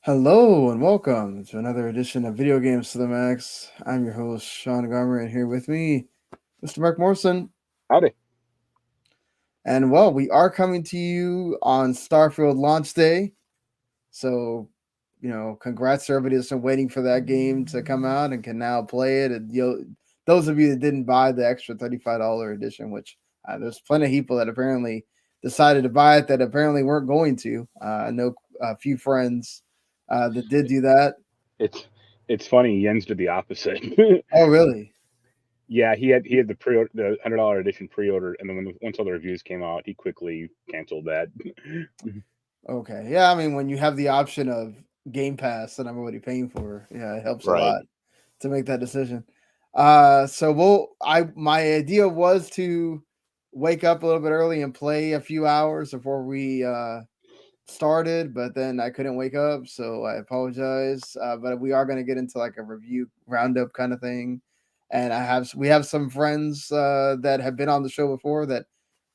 Hello and welcome to another edition of Video Games to the Max. I'm your host, Sean Garmer, and here with me, Mr. Mark Morrison. Howdy. And well, we are coming to you on Starfield launch day. So, congrats to everybody that's been waiting for that game to come out and can now play it. And those of you that didn't buy the extra $35 edition, which there's plenty of people that apparently decided to buy it that apparently weren't going to. I know a few friends that did do that. It's it's funny. Jens did the opposite. Oh, really? Yeah, he had the $100 edition pre-order, and then once all the reviews came out, he quickly canceled that. Okay. Yeah, I mean, when you have the option of Game Pass that I'm already paying for, yeah, it helps a Right. lot to make that decision. So my idea was to wake up a little bit early and play a few hours before we started, but then I couldn't wake up, so I apologize. But we are going to get into like a review roundup kind of thing, and we have some friends that have been on the show before that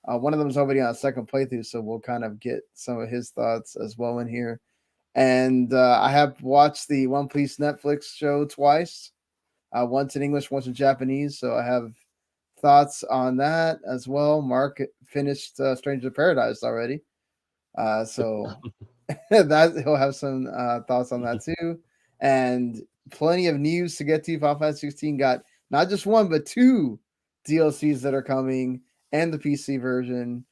one of them is already on a second playthrough, so we'll kind of get some of his thoughts as well in here. And I have watched the One Piece Netflix show twice, once in English, once in Japanese. So I have thoughts on that as well. Mark finished Stranger of Paradise already, so that he'll have some thoughts on that too. And plenty of news to get to. Final Fantasy 16 got not just one but two DLCs that are coming, and the PC version.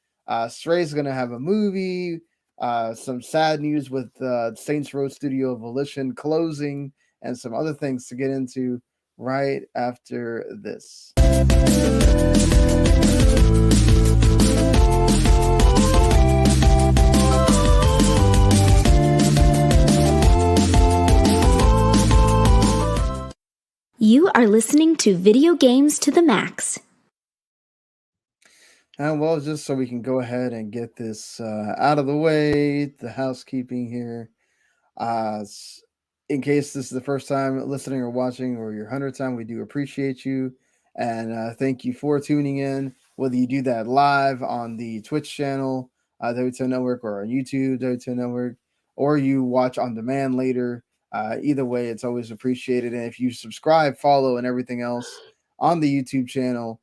Stray's gonna have a movie. Some sad news with Saints Row Studio Volition closing, and some other things to get into right after this. You are listening to Video Games to the Max. And well, just so we can go ahead and get this out of the way, the housekeeping here. In case this is the first time listening or watching, or your 100th time, we do appreciate you. And thank you for tuning in. Whether you do that live on the Twitch channel, WTO Network, or on YouTube, WTO Network, or you watch on demand later, either way, it's always appreciated. And if you subscribe, follow, and everything else on the YouTube channel,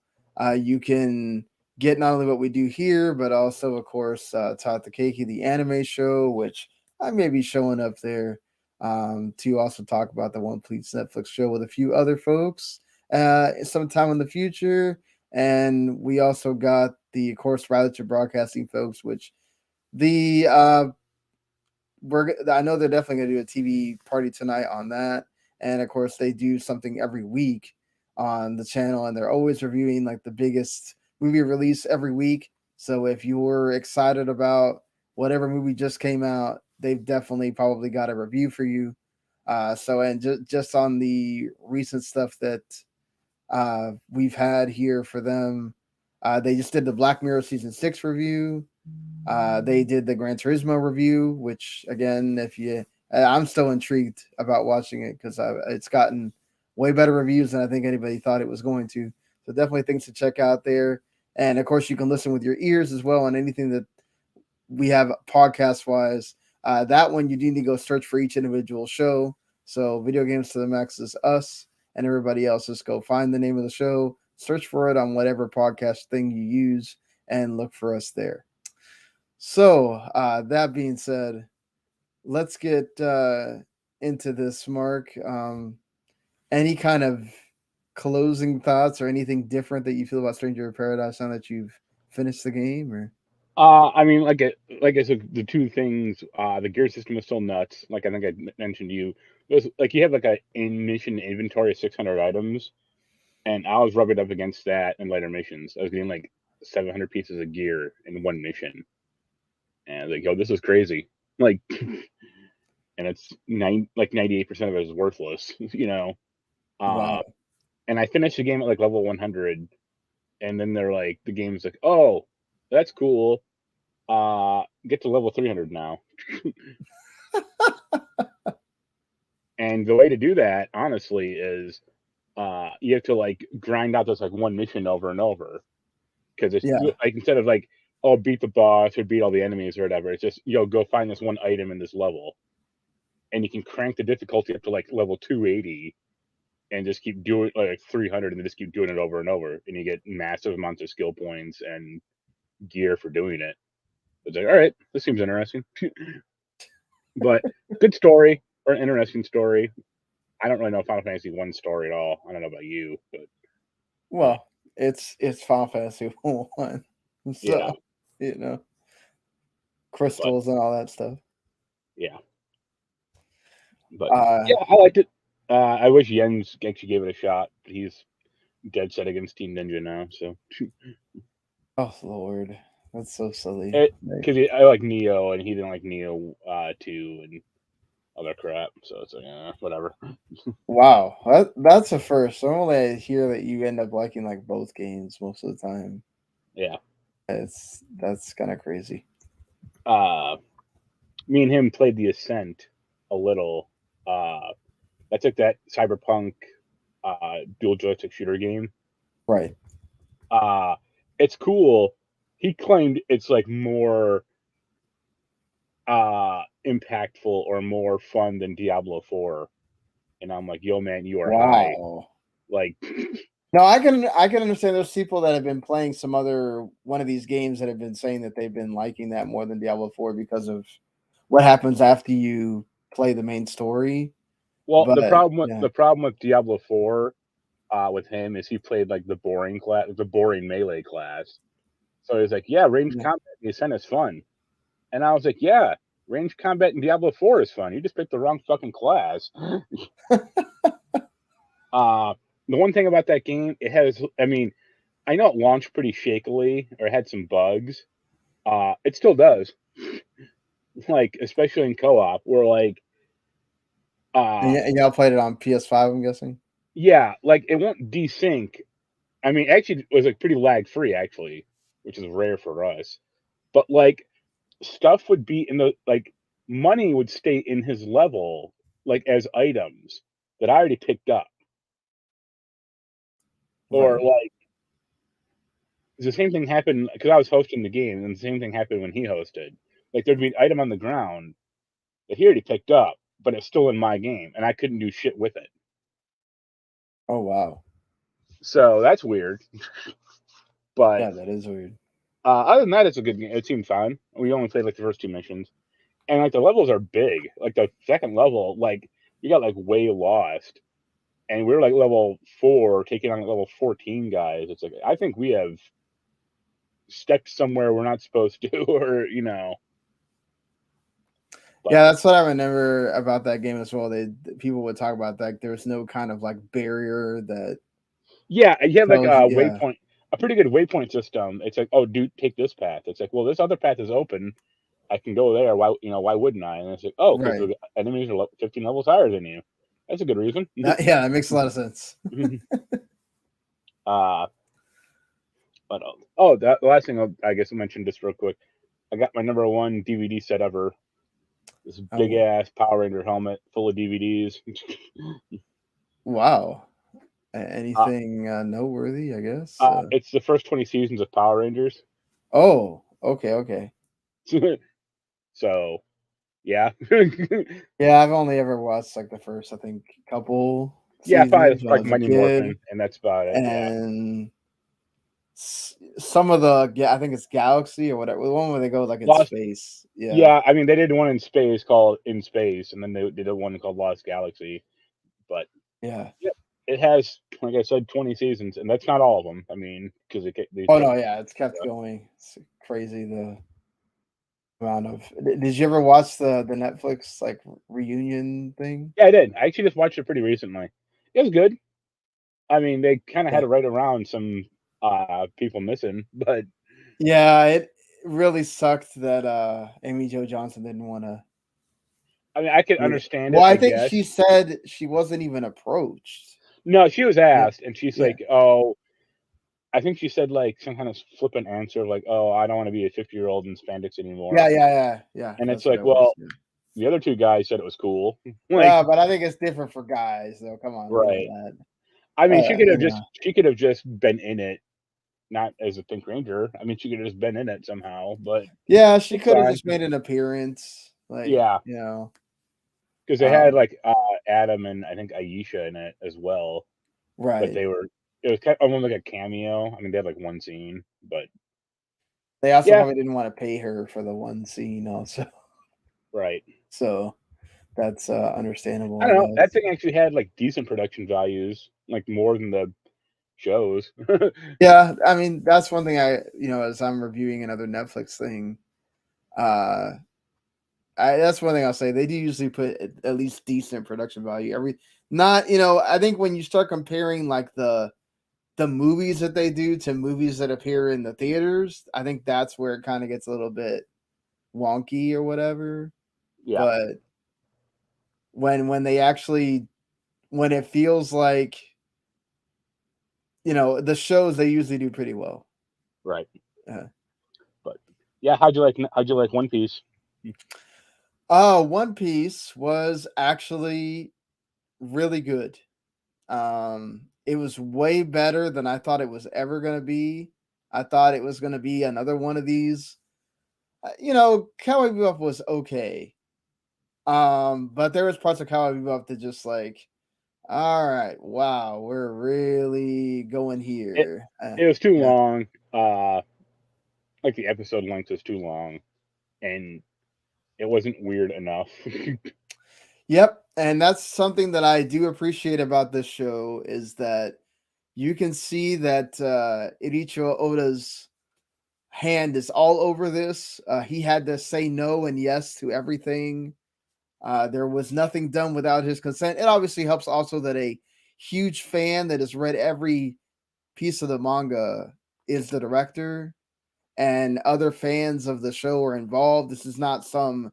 you can get not only what we do here, but also, of course, Taught the Keiki, the anime show, which I may be showing up there to also talk about the One Piece Netflix show with a few other folks sometime in the future. And we also got the, of course, Rather Broadcasting folks, which the I know they're definitely going to do a TV party tonight on that. And of course, they do something every week on the channel, and they're always reviewing like the biggest movie release every week. So if you're excited about whatever movie just came out, they've definitely probably got a review for you. And just on the recent stuff that we've had here for them, they just did the Black Mirror season 6 review. They did the Gran Turismo review, which again, if you, I'm still intrigued about watching it because it's gotten way better reviews than I think anybody thought it was going to. So definitely things to check out there. And of course, you can listen with your ears as well on anything that we have podcast wise. That one you need to go search for each individual show. So Video Games to the Max is us, and everybody else just go find the name of the show, search for it on whatever podcast thing you use, and look for us there. So that being said, let's get into this, Mark. Any kind of closing thoughts or anything different that you feel about Stranger of Paradise now that you've finished the game? Or I mean, like I said, the two things, the gear system is still nuts. Like I think I mentioned to you, there's like you have like a in mission inventory of 600 items, and I was rubbing up against that in later missions. I was getting like 700 pieces of gear in one mission, and I was like, yo, this is crazy. Like, and it's 98% of it is worthless, you know. wow, Uh, and I finished the game at like level 100, and then they're like, the game's like, oh, that's cool. Get to level 300 now. And the way to do that, honestly, is you have to like grind out this like one mission over and over, because it's yeah, like instead of like, oh, beat the boss or beat all the enemies or whatever, it's just, go find this one item in this level. and you can crank the difficulty up to like level 280 and just keep doing like 300 and then just keep doing it over and over, and you get massive amounts of skill points and gear for doing it. It's like, all right, this seems interesting. But good story, or an interesting story. I don't really know Final Fantasy 1 story at all. I don't know about you, but Well, it's Final Fantasy 1. So, yeah, you know, crystals and all that stuff. yeah. But Uh, yeah, I liked it. I wish Jens actually gave it a shot. He's dead set against Team Ninja now, so oh Lord, that's so silly. because I like Neo and he didn't like Neo 2 and other crap. So it's like, whatever. Wow, that's a first. Normally, I hear that you end up liking like both games most of the time. Yeah. That's kind of crazy. Me and him played the Ascent a little. That's like that cyberpunk dual joystick shooter game. Right. It's cool. He claimed it's like more impactful or more fun than Diablo 4. And I'm like, yo man, you are high. Wow. Like No, I can understand those people that have been playing some other one of these games that have been saying that they've been liking that more than Diablo 4 because of what happens after you play the main story. well, But the problem with Diablo 4 with him is he played like the boring melee class. So he's like, yeah, ranged combat in the Ascent is fun. And I was like, yeah, ranged combat in Diablo 4 is fun. You just picked the wrong fucking class. The one thing about that game, it has, I mean, I know it launched pretty shakily or had some bugs. It still does. Like, especially in co-op, where like, and y'all played it on PS5, I'm guessing. yeah, like it won't desync. I mean, actually, it was like pretty lag free, actually, which is rare for us. But like, stuff would be in the like, money would stay in his level, like as items that I already picked up, or Right. like the same thing happened because I was hosting the game, and the same thing happened when he hosted. Like there'd be an item on the ground that he already picked up, but it's still in my game, and I couldn't do shit with it. Oh wow. So that's weird. But Yeah, that is weird. other than that, it's a good game. It seemed fun. We only played like the first two missions, and like the levels are big. Like the second level, like you got like way lost, and we were like level 4 taking on level 14 guys. It's like I think we have stepped somewhere we're not supposed to, or you know. But, yeah, that's what I remember about that game as well. People would talk about that. There's no kind of like barrier that. yeah, you have like tells a you, yeah. waypoint, a pretty good waypoint system. It's like, oh, dude, take this path. It's like, well, this other path is open. I can go there. Why wouldn't I? And it's like, oh, because Right. the enemies are 15 levels higher than you. That's a good reason. Yeah, that makes a lot of sense. But the last thing I guess I mentioned just real quick. I got my number 1 DVD set ever. This big ass Power Ranger helmet full of DVDs. Wow. Anything noteworthy, I guess? It's the first 20 seasons of Power Rangers. Oh, okay. So, yeah. Yeah, I've only ever watched like the first, I think, couple Yeah, seasons probably when I like was a Mighty kid, Morphin, and that's about it. and some of I think it's Galaxy or whatever, the one where they go like in Lost, space. yeah, I mean they did one in space called In Space, and then they did a one called Lost Galaxy. But Yeah. it has, like I said, 20 seasons, and that's not all of them. I mean, because Oh no, yeah, it's kept going. It's crazy the amount of. Did you ever watch the Netflix like reunion thing? Yeah, I did. I actually just watched it pretty recently. It was good. I mean, they kind of had Yeah. to write around some people missing, but Yeah, it really sucked that Amy Jo Johnson didn't want to. I mean, I could Yeah. understand it, Well, I I think guess. she said she wasn't even approached. No, she was Yeah. asked, and she's Yeah. like, "Oh," I think she said like some kind of flippant answer, like, "Oh, I don't want to be a 50-year-old in spandex anymore." Yeah. And it's That's what like, it was. well, the other two guys said it was cool. Yeah, Like, but I think it's different for guys, though. Come on, we know right. that. I mean, You know. she could have just been in it, not as a Pink Ranger. I mean, she could have just been in it somehow, but Yeah, she it's could have fine. just made an appearance, like Yeah. you know. Because they had like Adam and I think Aisha in it as well, but right. it was kind of almost like a cameo. I mean, they had like one scene, but They also yeah, probably didn't want to pay her for the one scene, also. right. So that's understandable, I I don't know. That guess. thing actually had like decent production values, like more than the shows. Yeah, I mean that's one thing as I'm reviewing another Netflix thing, uh, that's one thing I'll say. They do usually put at least decent production value. I think when you start comparing like the movies that they do to movies that appear in the theaters, I think that's where it kind of gets a little bit wonky or whatever. Yeah, But when they actually when it feels like the shows, they usually do pretty well. right. Uh, But yeah, how'd you like One Piece? One Piece was actually really good. It was way better than I thought it was ever going to be. I thought it was going to be another one of these. Cowboy Bebop was okay. But there was parts of Cowboy Bebop that just like, all right, wow, we're really going It here. it was too Yeah. long. Like the episode length was too long, and it wasn't weird enough. Yep, and that's something that I do appreciate about this show is that you can see that Iricho Oda's hand is all over this. He had to say no and yes to everything. There was nothing done without his consent. It obviously helps also that a huge fan that has read every piece of the manga is the director, and other fans of the show are involved. This is not some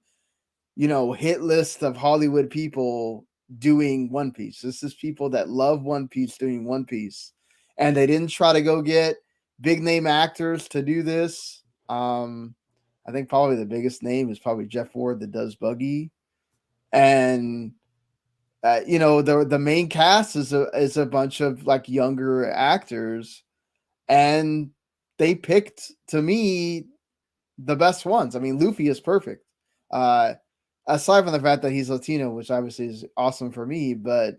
hit list of Hollywood people doing One Piece. This is people that love One Piece doing One Piece. And they didn't try to go get big name actors to do this. I think probably the biggest name is probably Jeff Ward that does Buggy. And the main cast is a bunch of like younger actors, and they picked, to me, the best ones. I mean, Luffy is perfect. Uh, Aside from the fact that he's Latino, which obviously is awesome for me, but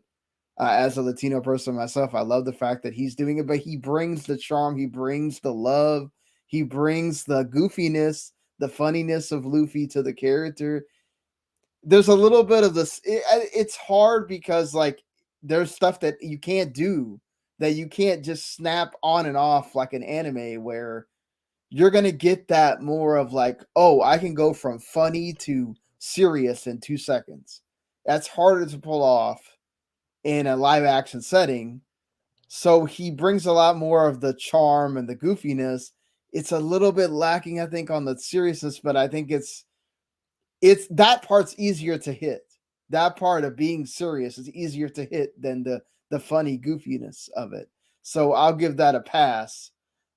as a Latino person myself, I love the fact that he's doing it. But he brings the charm, he brings the love, he brings the goofiness, the funniness of Luffy to the character. There's a little bit of this. It's hard because like there's stuff that you can't do, that you can't just snap on and off like an anime where you're going to get that more of like, oh, I can go from funny to serious in 2 seconds. That's harder to pull off in a live action setting. So he brings a lot more of the charm and the goofiness. It's a little bit lacking, I think, on the seriousness, but I think it's that part's easier to hit. That part of being serious is easier to hit than the funny goofiness of it. So I'll give that a pass.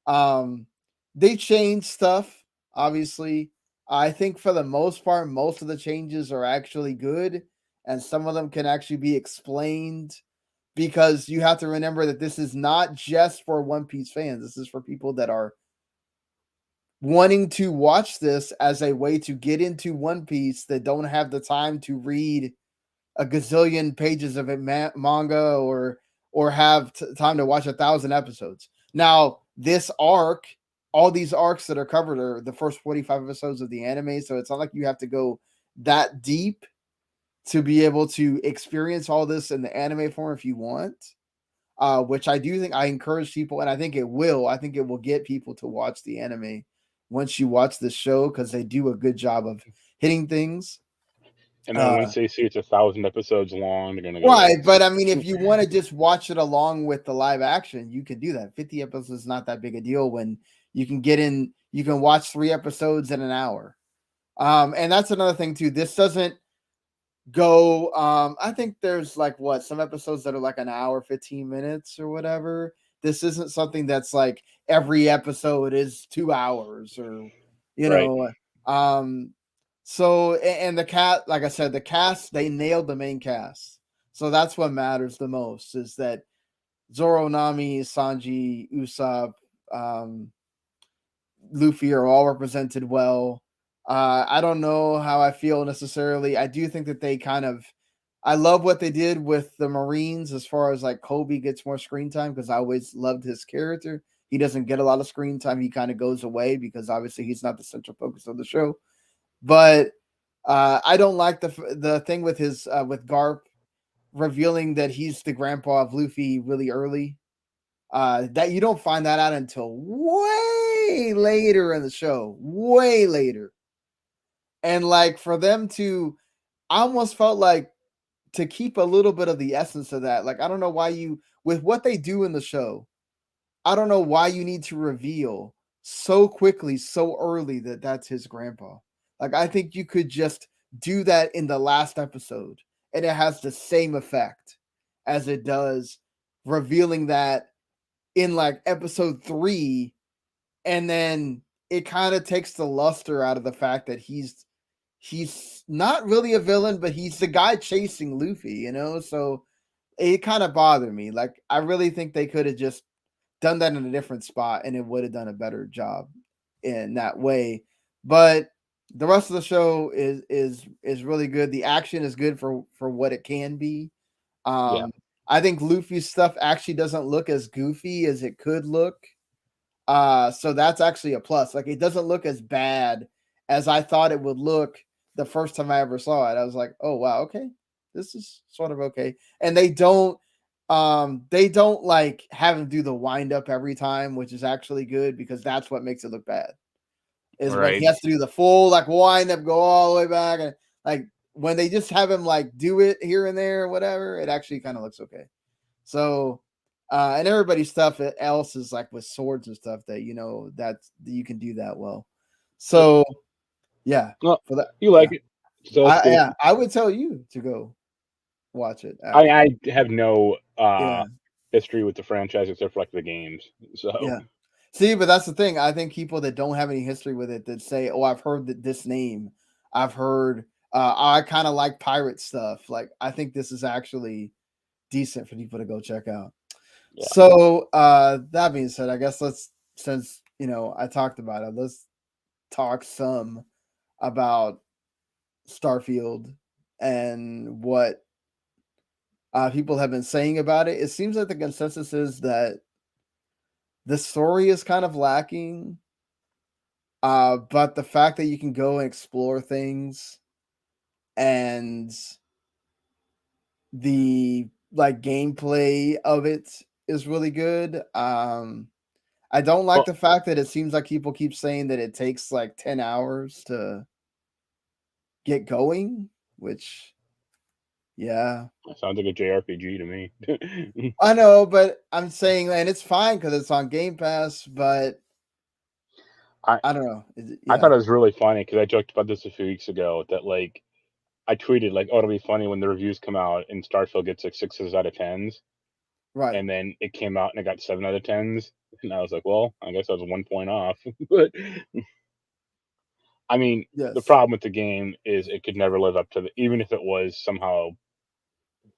They changed stuff, obviously. I think for the most part, most of the changes are actually good, and some of them can actually be explained, because you have to remember that this is not just for One Piece fans. This is for people that are wanting to watch this as a way to get into One Piece, that don't have the time to read a gazillion pages of manga, or have time to watch 1,000 episodes. Now, this arc, all these arcs that are covered are the first 45 episodes of the anime, so it's not like you have to go that deep to be able to experience all this in the anime form if you want. Which I do think I encourage people, and I think it will. I think it will get people to watch the anime once you watch the show, because they do a good job of hitting things. And then once they see it's 1,000 episodes long, they're gonna go Right, there. but I mean, if you want to just watch it along with the live action, you can do that. 50 episodes is not that big a deal when you can you can watch 3 episodes in an hour. And that's another thing too. This doesn't go I think there's like some episodes that are like an hour 15 minutes or whatever. This isn't something that's like every episode is 2 hours, or you Right. know so, and like I said, the cast, they nailed the main cast, so that's what matters the most, is that Zoro, Nami, Sanji, Usopp, Luffy are all represented well. I don't know how I feel necessarily. I do think that they kind of I love what they did with the Marines as far as like Kobe gets more screen time because I always loved his character. He doesn't get a lot of screen time. He kind of goes away because obviously he's not the central focus of the show. But I don't like the thing with his with Garp revealing that he's the grandpa of Luffy really early. That you don't find that out until way later in the show, way later. And like for them to, I almost felt like to keep a little bit of the essence of that. Like I don't know why you, with what they do in the show, I don't know why you need to reveal so quickly, so early that that's his grandpa. Like I think you could just do that in the last episode, and it has the same effect as it does revealing that in like episode 3, and then it kind of takes the luster out of the fact that he's not really a villain, but he's the guy chasing Luffy, you know? So it kind of bothered me. Like I really think they could have just done that in a different spot and it would have done a better job in that way. But the rest of the show is really good. The action is good for what it can be. Yeah. I think Luffy's stuff actually doesn't look as goofy as it could look. So that's actually a plus. Like it doesn't look as bad as I thought it would look the first time I ever saw it. I was like, oh wow, okay. This is sort of okay. And they don't like have him do the wind up every time, which is actually good because that's what makes it look bad. Is when he Right. has to do the full like wind up, go all the way back, and like when they just have him like do it here and there or whatever, it actually kind of looks okay. So and everybody's stuff else is like with swords and stuff that you know that you can do that well. So yeah, Well, for that, you like yeah, it, so that's good. I would tell you to go watch it I after. I have no Yeah, history with the franchise except for like the games. So yeah. See, but that's the thing. I think people that don't have any history with it that say, "Oh, I've heard this name. I've heard. I kind of like pirate stuff. Like, I think this is actually decent for people to go check out." yeah. So, that being said, I guess since you know I talked about it, let's talk some about Starfield and what people have been saying about it. It seems like the consensus is that the story is kind of lacking. But the fact that you can go and explore things and the like gameplay of it is really good. I don't like Well, the fact that it seems like people keep saying that it takes like 10 hours to get going, which yeah. that sounds like a JRPG to me. I know, but I'm saying and it's fine because it's on Game Pass, but I I don't know. I thought Yeah, it was really funny because I joked about this a few weeks ago that like I tweeted like, "Oh, it'll be funny when the reviews come out and Starfield gets like 6s out of 10s," right. and then it came out and it got 7 out of 10s, and I was like, "Well, I guess I was 1 point off." But I mean, the Yes. problem with the game is it could never live up to the even if it was somehow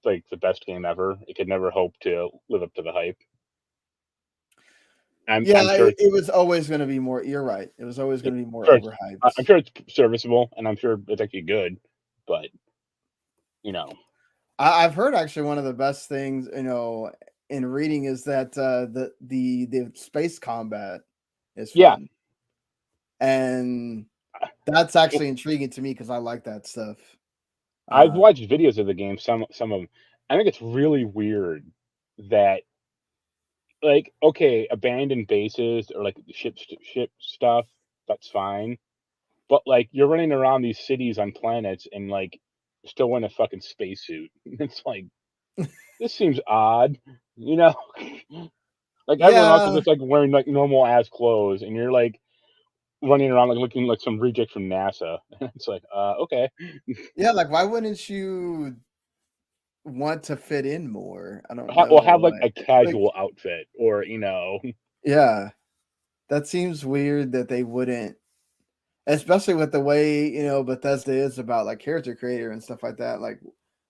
like the best game ever, it could never hope to live up to the hype. I'm Yeah, sure it's it was always going to be more. You're right. It was always it, going to be more sure it's, I'm overhyped. sure it's serviceable and I'm sure it's actually good, but you know, I've heard actually one of the best things, you know, in reading is that the space combat is yeah, fun, and that's actually intriguing to me because I like that stuff. I've Uh, watched videos of the game, some of them. I think it's really weird that like okay, abandoned bases or like ship stuff, that's fine. But like you're running around these cities on planets and like still in a fucking spacesuit. It's like this seems odd, you know? Like everyone else is yeah, just like wearing like normal ass clothes and you're like running around like looking like some reject from NASA. It's like, okay. yeah. Like, why wouldn't you want to fit in more? I don't Well, know. have like a Like, casual outfit or yeah, that seems weird that they wouldn't. Especially with the way, you know, Bethesda is about like character creator and stuff like that. Like,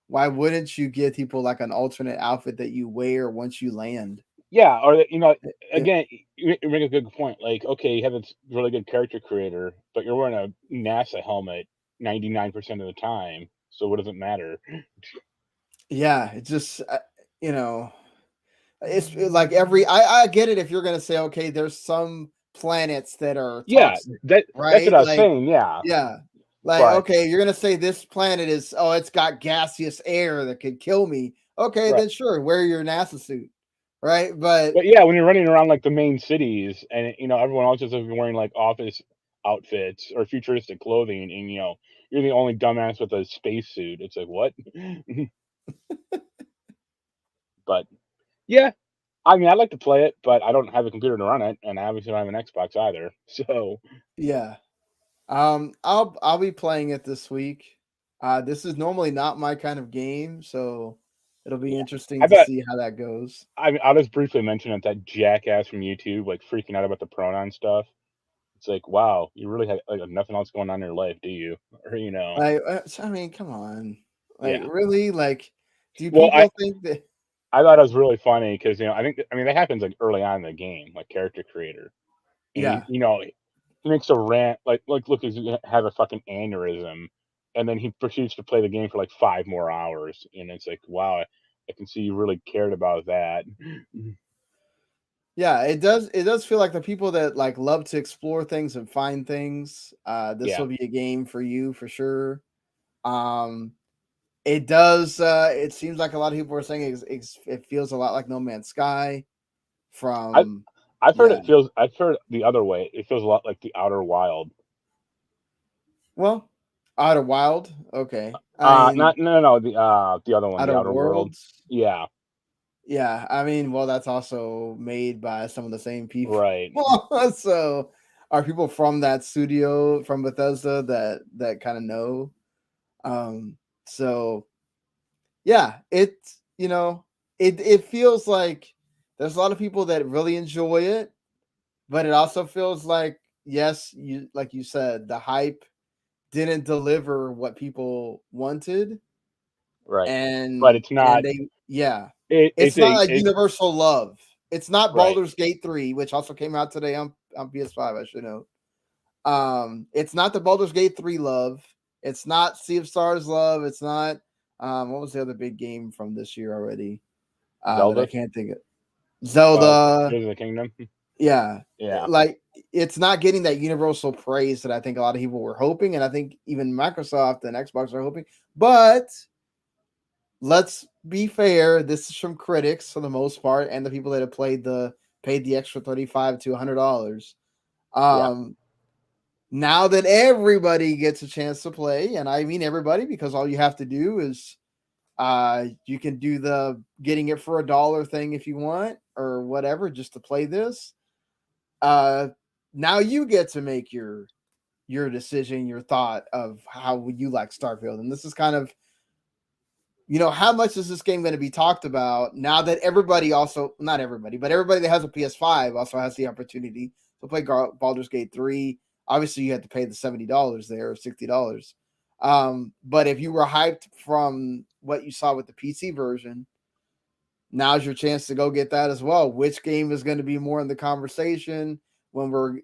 why wouldn't you give people like an alternate outfit that you wear once you land? yeah, or Yeah, again, you make a good point. Like, okay, you have this really good character creator, but you're wearing a NASA helmet 99% of the time. So what does it matter? Yeah, it just you know, it's like I get it if you're gonna say, okay, there's some planets that are Yeah, toxic, that's what right? I was Like, saying. Yeah, yeah, like but okay, you're gonna say this planet is it's got gaseous air that could kill me. Okay, right. then sure, wear your NASA suit, right? But But yeah, when you're running around like the main cities, and everyone else is wearing like office outfits or futuristic clothing, and you're the only dumbass with a spacesuit. It's like what? But yeah, I mean, I'd like to play it, but I don't have a computer to run it, and I obviously don't have an Xbox either. So yeah, I'll be playing it this week. This is normally not my kind of game, so it'll be yeah, interesting I to bet. see how that goes. I mean, I'll just briefly mention it. That jackass from YouTube, like freaking out about the pronoun stuff. It's like, wow, you really have like nothing else going on in your life, do you? Or Like, I mean, come on, like yeah. really, like, do Well, I people think that? I thought it was really funny because I mean that happens like early on in the game, like character creator, and Yeah, he makes a rant like look, he's gonna have a fucking aneurysm, and then he proceeds to play the game for like 5 more hours, and it's like, wow, I can see you really cared about that. yeah, it does feel like the people that like love to explore things and find things, this Yeah, will be a game for you for sure. Um, it does. It seems like a lot of people are saying it feels a lot like No Man's Sky I from yeah. I've heard the other way. It feels a lot like the Outer Wild. Well, Outer Wild, okay. I mean, Not no no the other one, the Outer Outer World. Worlds, Yeah, yeah. I mean, well, that's also made by some of the same people. right. So, are people from that studio from Bethesda that kind of know? Um, so yeah, it feels like there's a lot of people that really enjoy it, but it also feels like yes, you like you said, the hype didn't deliver what people wanted, Right. But and it's not they yeah, it's it's not a a it's universal love. It's not right. Baldur's Gate 3, which also came out today on PS5, I should know. It's not the Baldur's Gate 3 love. It's not Sea of Stars love. It's not what was the other big game from this year already? That I Zelda, can't think of. Zelda. Tears of the Kingdom. Yeah. Yeah. Like it's not getting that universal praise that I think a lot of people were hoping, and I think even Microsoft and Xbox are hoping. But let's be fair, this is from critics for the most part, and the people that have paid the extra $35 to $100. Yeah. Um, now that everybody gets a chance to play, and I mean everybody, because all you have to do is you can do the getting it for $1 thing if you want, or whatever, just to play this. Uh, now you get to make your decision, your thought of how would you like Starfield, and this is kind of how much is this game going to be talked about now that everybody also not everybody, but everybody that has a PS5 also has the opportunity to play Baldur's Gate 3. Obviously, you had to pay the $70 there or $60. But if you were hyped from what you saw with the PC version, now's your chance to go get that as well. Which game is going to be more in the conversation when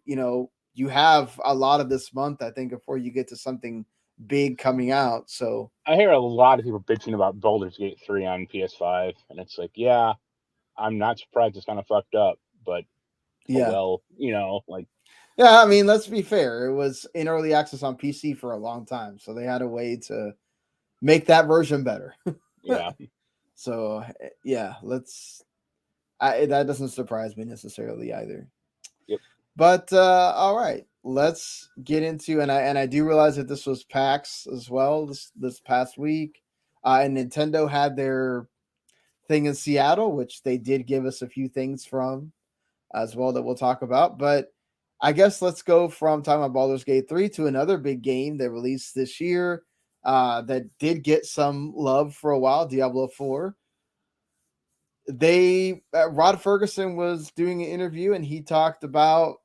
you have a lot of this month, I think, before you get to something big coming out. So I hear a lot of people bitching about Baldur's Gate 3 on PS5, and it's like, yeah, I'm not surprised it's kind of fucked up, but oh yeah. well, like Yeah, I mean, let's be fair. It was in early access on PC for a long time, so they had a way to make that version better. yeah. So, yeah, that doesn't surprise me necessarily either. Yep. But all right, let's get into and I do realize that this was PAX as well this past week. And Nintendo had their thing in Seattle, which they did give us a few things from as well that we'll talk about. But I guess let's go from talking about Baldur's Gate 3 to another big game that released this year that did get some love for a while, Diablo 4. Rod Ferguson was doing an interview and he talked about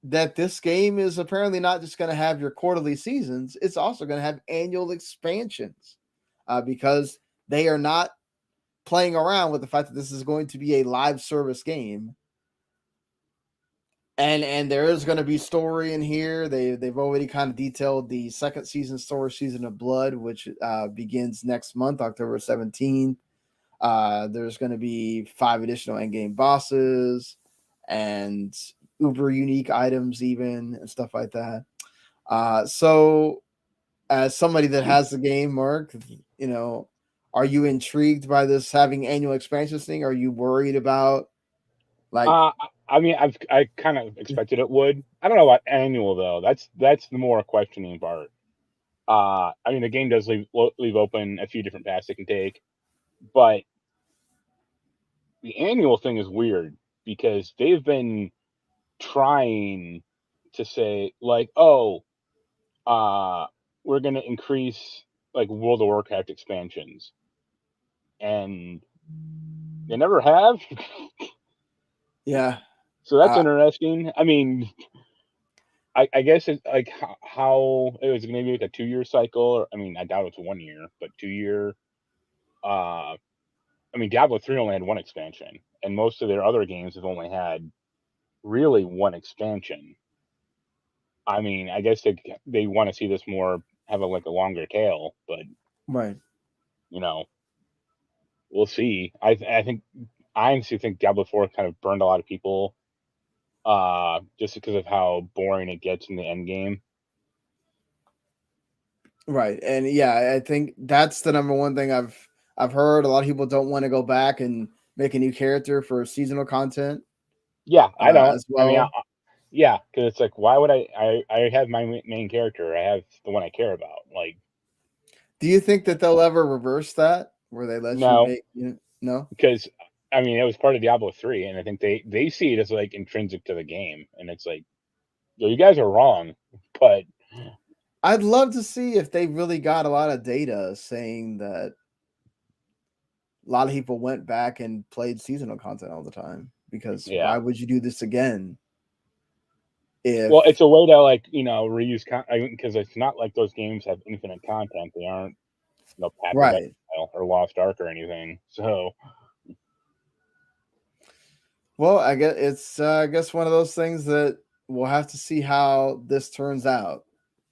that this game is apparently not just going to have your quarterly seasons, it's also going to have annual expansions because they are not playing around with the fact that this is going to be a live service game. And there is going to be story in here. They've already kind of detailed the second season story, Season of Blood, which begins next month, October 17th. There's going to be 5 additional endgame bosses and uber unique items, even, and stuff like that. So, as somebody that has the game, Mark, are you intrigued by this having annual expansions thing? Are you worried about I mean, I kind of expected it would. I don't know about annual though. That's the more questioning part. I mean, the game does leave open a few different paths it can take, but the annual thing is weird because they've been trying to say like, oh, we're gonna increase like World of Warcraft expansions, and they never have. Yeah. So that's interesting. I mean, I guess it's like how it was maybe like a 2-year cycle, or I mean, I doubt it's 1 year, but 2-year. I mean, Diablo 3 only had 1 expansion, and most of their other games have only had really 1 expansion. I mean, I guess they want to see this more have a longer tail, but Right. We'll see. I honestly think Diablo 4 kind of burned a lot of people, just because of how boring it gets in the end game. Right. And yeah, I think that's the number one thing I've heard. A lot of people don't want to go back and make a new character for seasonal content. Yeah, I don't. As I mean, well. yeah, because it's like, why would I have my main character. I have the one I care about. Like, Do you think that they'll ever reverse that where they let you no, make no? because I mean, it was part of Diablo 3, and I think they see it as like intrinsic to the game, and it's like, yo, you guys are wrong. But I'd love to see if they really got a lot of data saying that a lot of people went back and played seasonal content all the time, because yeah, why would you do this again? well, If it's a way to reuse because it's not like those games have infinite content. They aren't Path of right. Exile or Lost Ark or anything. So Well, I guess one of those things that we'll have to see how this turns out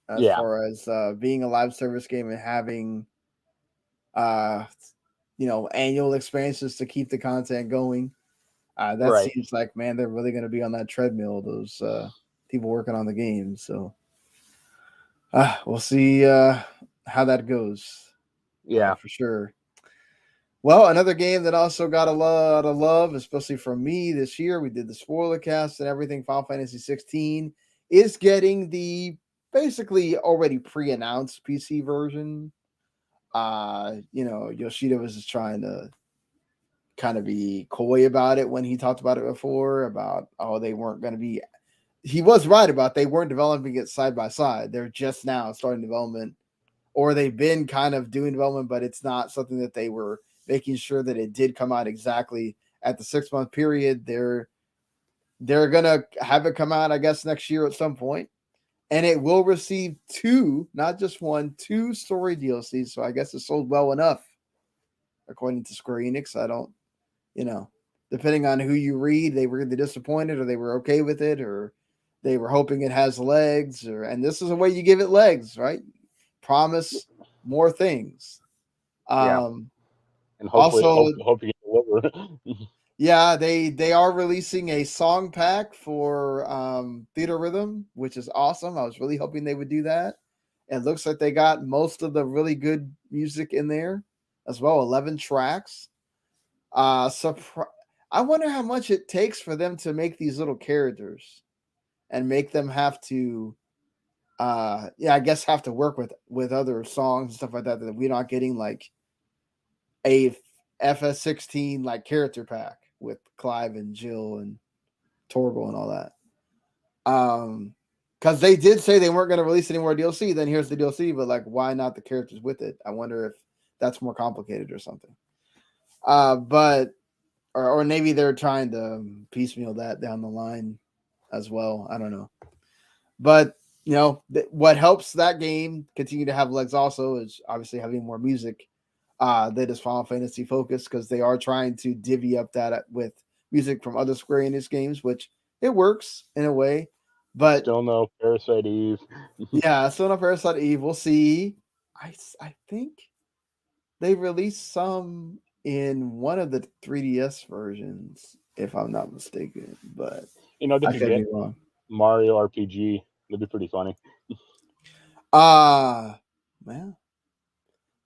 as yeah, far as being a live service game and having uh annual expansions to keep the content going. That right. seems like, man, they're really going to be on that treadmill, those people working on the game. So we'll see how that goes Yeah, for sure. Well, another game that also got a lot of love, especially from me this year, we did the spoiler cast and everything. Final Fantasy 16 is getting the basically already pre-announced PC version. Yoshida was just trying to kind of be coy about it when he talked about it before, about they weren't going to be. He was right about they weren't developing it side by side. They're just now starting development, or they've been kind of doing development, but it's not something that they were making sure that it did come out exactly at the 6-month period. They're gonna have it come out, I guess, next year at some point, and it will receive 2, not just 1, 2 story DLCs. So I guess it sold well enough, according to Square Enix. I don't, depending on who you read, they were either disappointed or they were okay with it, or they were hoping it has legs, and this is a way you give it legs, right? Promise more things. yeah, and hopefully, Also, hope you can deliver. yeah, they are releasing a song pack for Theater Rhythm, which is awesome. I was really hoping they would do that. It looks like they got most of the really good music in there as well, 11 tracks. I wonder how much it takes for them to make these little characters and make them have to I guess have to work with other songs and stuff like that we're not getting like a FS16 like character pack with Clive and Jill and Torgal and all that. Because they did say they weren't going to release any more DLC. Then here's the DLC, but like, why not the characters with it? I wonder if that's more complicated or something. But or maybe they're trying to piecemeal that down the line as well. I don't know. But what helps that game continue to have legs also is obviously having more music that is Final Fantasy focused, because they are trying to divvy up that with music from other Square Enix games, which it works in a way, but Still no Parasite Eve. yeah, still no Parasite Eve. We'll see. I think they released some in one of the 3DS versions, if I'm not mistaken, but They I could could be get wrong. Mario RPG. That'd be pretty funny. Well, But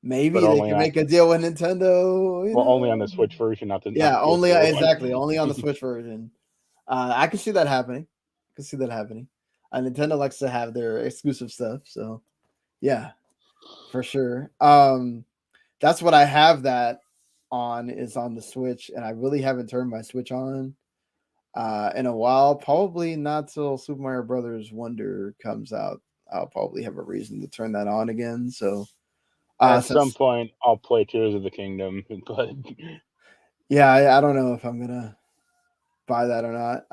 maybe they only can on make a deal with Nintendo. only on the Switch version, not the Yeah, only PS4 one. exactly, only on the Switch version. I can see that happening. I can see that happening. Nintendo likes to have their exclusive stuff, so yeah, for sure. That's what I have that on is on the Switch, and I really haven't turned my Switch on in a while. Probably not till Super Mario Brothers Wonder comes out. I'll probably have a reason to turn that on again. So At some since point, I'll play Tears of the Kingdom, but yeah, I don't know if I'm gonna buy that or not.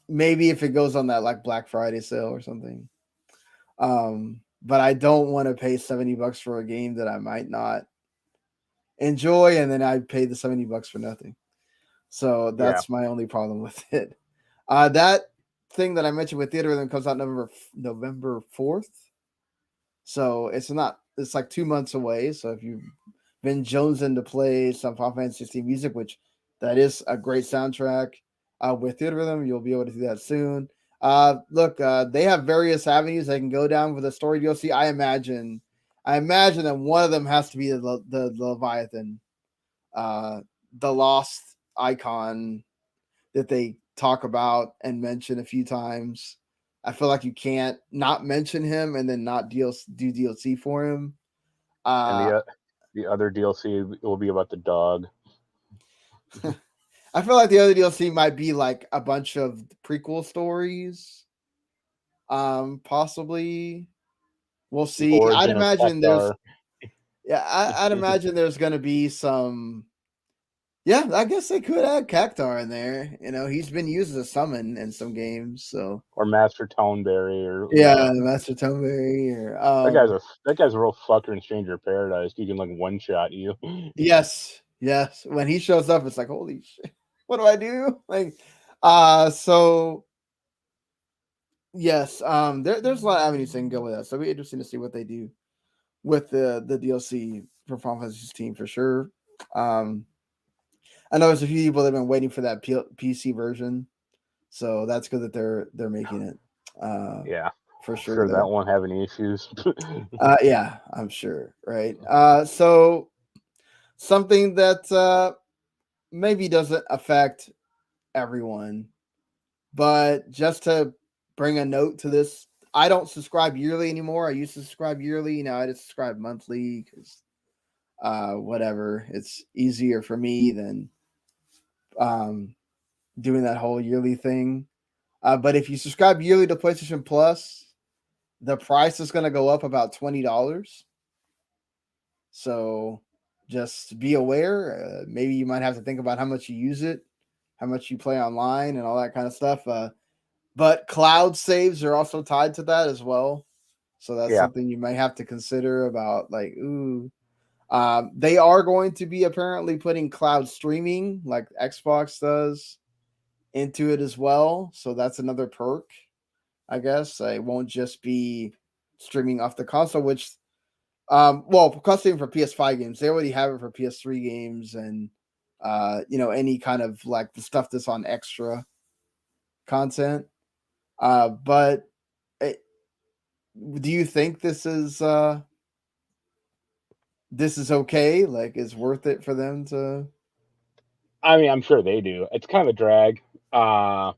Maybe if it goes on that like Black Friday sale or something. But I don't want to pay $70 for a game that I might not enjoy, and then I pay the $70 for nothing. So yeah, that's my only problem with it. That thing that I mentioned with Theater Rhythm comes out November 4th. So it's like 2 months away. So if you've been jonesing to play some Final Fantasy 16 music, which that is a great soundtrack with Theater Rhythm, you'll be able to do that soon. Look, they have various avenues they can go down with the story DLC. I imagine that one of them has to be the Leviathan, the lost icon that they talk about and mention a few times. I feel like you can't not mention him and then not do DLC for him. and Uh, the other DLC will be about the dog. I feel like the other DLC might be like a bunch of prequel stories. Possibly. We'll The see. I'd origin of imagine Cactar. I'd imagine there's gonna be some. Yeah, I guess they could add Cactar in there. He's been used as a summon in some games, so Or Master Toneberry, or yeah, Master Tomeberry or that guy's a real fucker in Stranger Paradise. He can like one shot you. yes. When he shows up, it's like, holy shit, what do I do? Like, so yes, there's a lot of avenues they can go with that. So it'll be interesting to see what they do with the DLC for Final Fantasy 16 for sure. I know there's a few people that have been waiting for that PC version, so that's good that they're making it. Yeah, For I'm sure sure that there. won't have any issues. Yeah, I'm sure, right? So something that maybe doesn't affect everyone, but just to bring a note to this, I don't subscribe yearly anymore. I used to subscribe yearly. Now I just subscribe monthly because whatever. It's easier for me than um, doing that whole yearly thing. But if you subscribe yearly to PlayStation Plus, the price is going to go up about $20. So just be aware. Maybe you might have to think about how much you use it, how much you play online, and all that kind of stuff. But cloud saves are also tied to that as well. So that's Yeah, something you might have to consider about like, ooh. They are going to be apparently putting cloud streaming like Xbox does into it as well. So that's another perk, I guess. It won't just be streaming off the console, which well, custom for PS5 games, they already have it for PS3 games and any kind of like the stuff that's on extra content. But it, do you think this is okay? Like, is worth it for them to? I mean, I'm sure they do. It's kind of a drag, uh,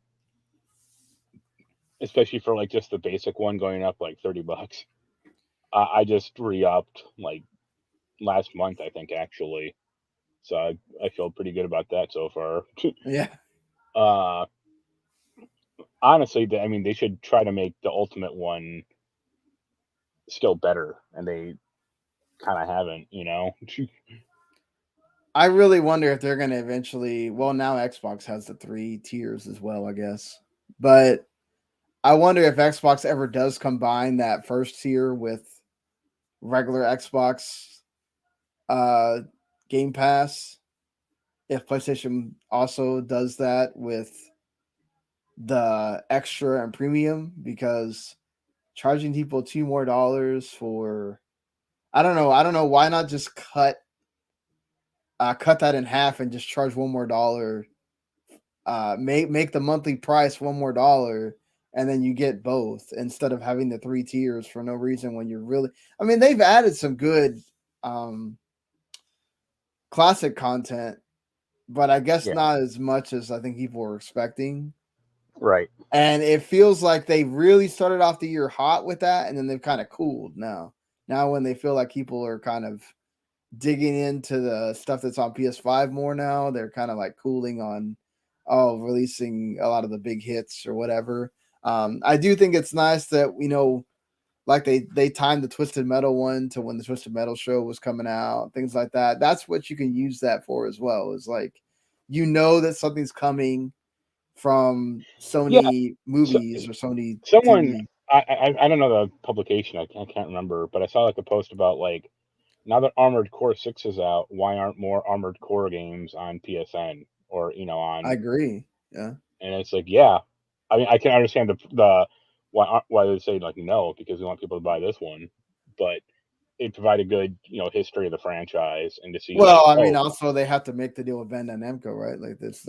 especially for like just the basic one going up like $30. I just re-upped like last month, I think actually. So I feel pretty good about that so far. Yeah, uh, honestly, I mean, they should try to make the ultimate one still better, and they kind of haven't. I really wonder if they're going to eventually. Well, now Xbox has the 3 tiers as well, I guess. But I wonder if Xbox ever does combine that first tier with regular Xbox uh Game Pass. If PlayStation also does that with the extra and premium, because charging people $2 more for, I don't know why not just cut that in half and just charge $1 more. Make the monthly price $1 more, and then you get both instead of having the 3 tiers for no reason when you're really. I mean, they've added some good classic content, but I guess not as much as I think people were expecting. Right. And it feels like they really started off the year hot with that, and then they've kind of cooled now. Now when they feel like people are kind of digging into the stuff that's on PS5 more now, they're kind of like cooling on releasing a lot of the big hits or whatever. I do think it's nice that, like they timed the Twisted Metal one to when the Twisted Metal show was coming out, things like that. That's what you can use that for as well. Is like, that something's coming from Sony movies or Sony Someone, TV. I don't know the publication. I can't remember, but I saw like a post about like, now that Armored Core 6 is out, why aren't more Armored Core games on PSN or on? I agree. Yeah. And it's like, yeah, I mean, I can understand the why they say like no, because we want people to buy this one, but it provided good history of the franchise, and to see Well, I mean, also they have to make the deal with Bandai Namco, right? Like it's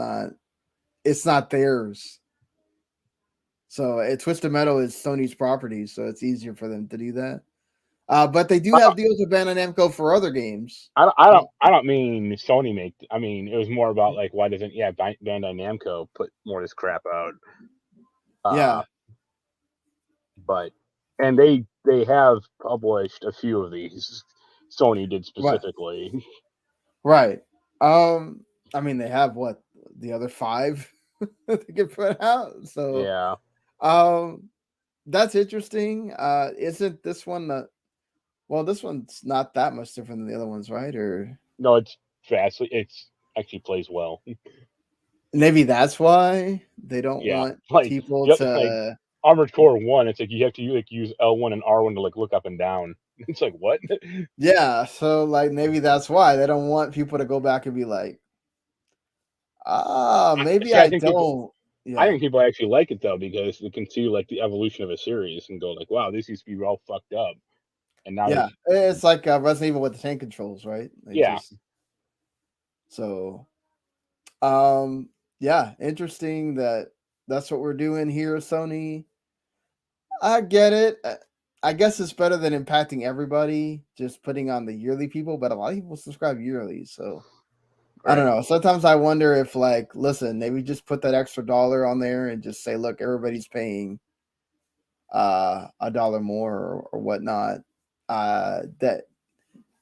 not theirs. So Twisted Metal is Sony's property, so it's easier for them to do that. But they do have deals with Bandai Namco for other games. I don't mean Sony make. I mean, it was more about like, why doesn't Bandai Namco put more of this crap out? Yeah. But and they have published a few of these. Sony did specifically. Right. I mean, they have what, the other 5 that they can put out. So yeah. That's interesting. Isn't this one well, this one's not that much different than the other ones, right? Or no, it's vastly. It's actually plays well. Maybe that's why they don't want people to. Like Armored Core 1. It's like you have to use L1 and R1 to like look up and down. It's like, what? Yeah, so like maybe that's why they don't want people to go back and be like, maybe I don't. I think people actually like it though, because they can see like the evolution of a series and go like, wow, this used to be all fucked up, and now it's like Resident Evil with the tank controls, right? Interesting that's what we're doing here, Sony. I get it. I guess it's better than impacting everybody, just putting on the yearly people, but a lot of people subscribe yearly, so I don't know. Sometimes I wonder if, like, listen, maybe just put that extra dollar on there and just say, look, everybody's paying $1 more or whatnot. That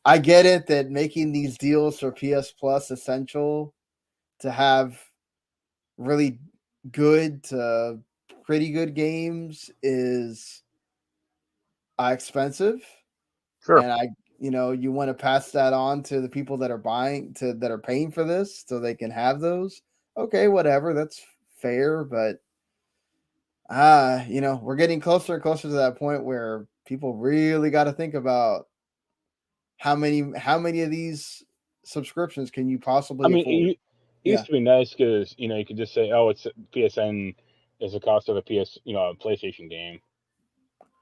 I get it that making these deals for PS Plus Essential to have really good to pretty good games is expensive. Sure. And you want to pass that on to the people that are that are paying for this so they can have those. Okay, whatever, that's fair, but we're getting closer and closer to that point where people really got to think about how many of these subscriptions can you possibly afford. It used to be nice because you could just say, oh, it's PSN is the cost of a a PlayStation game,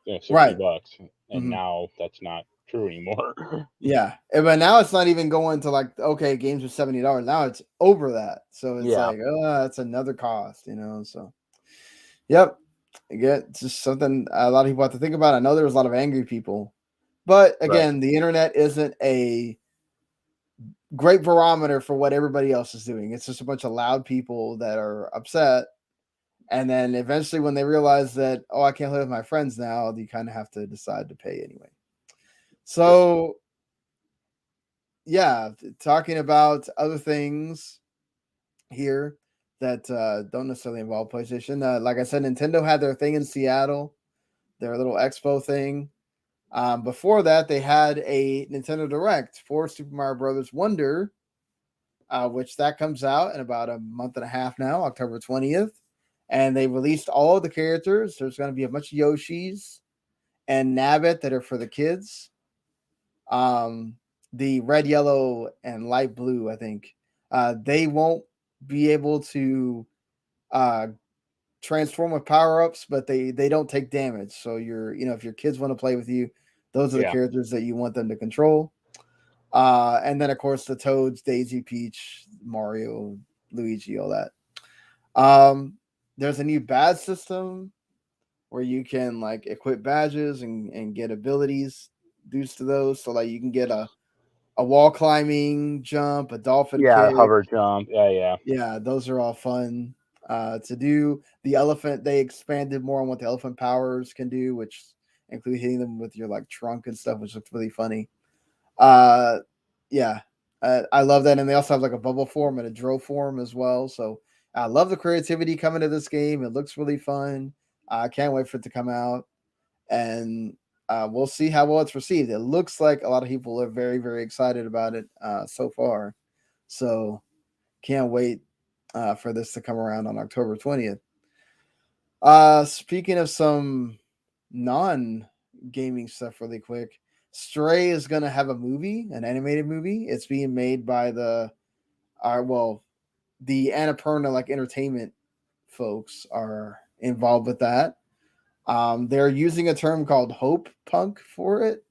$60, and now that's not true anymore. Yeah, but now it's not even going to like, okay, games are $70. Now it's over that, so it's like, that's another cost, So, yep, again, it's just something a lot of people have to think about. I know there was a lot of angry people, but again, the internet isn't a great barometer for what everybody else is doing. It's just a bunch of loud people that are upset. And then eventually when they realize that, I can't live with my friends now, you kind of have to decide to pay anyway. So, yeah, talking about other things here that don't necessarily involve PlayStation. Like I said, Nintendo had their thing in Seattle, their little expo thing. Before that, they had a Nintendo Direct for Super Mario Brothers Wonder, which that comes out in about a month and a half now, October 20th. And they released all of the characters. There's going to be a bunch of Yoshis and Nabbit that are for the kids. The red, yellow, and light blue, I think, they won't be able to transform with power-ups, but they don't take damage. So if your kids want to play with you, those are the characters that you want them to control. And then of course the Toads, Daisy, Peach, Mario, Luigi, all that. There's a new badge system where you can like equip badges and get abilities due to those. So like you can get a wall climbing jump, a dolphin kick, hover jump. Yeah, those are all fun to do. The elephant, they expanded more on what the elephant powers can do, which include hitting them with your like trunk and stuff, which looks really funny. Yeah, I love that. And they also have like a bubble form and a drill form as well. So I love the creativity coming to this game. It looks really fun. I can't wait for it to come out. And we'll see how well it's received. It looks like a lot of people are very, very excited about it so far. So can't wait for this to come around on October 20th. Speaking of some non-gaming stuff really quick, Stray is going to have a movie, an animated movie. It's being made by the Annapurna like entertainment folks are involved with that. They're using a term called hope punk for it,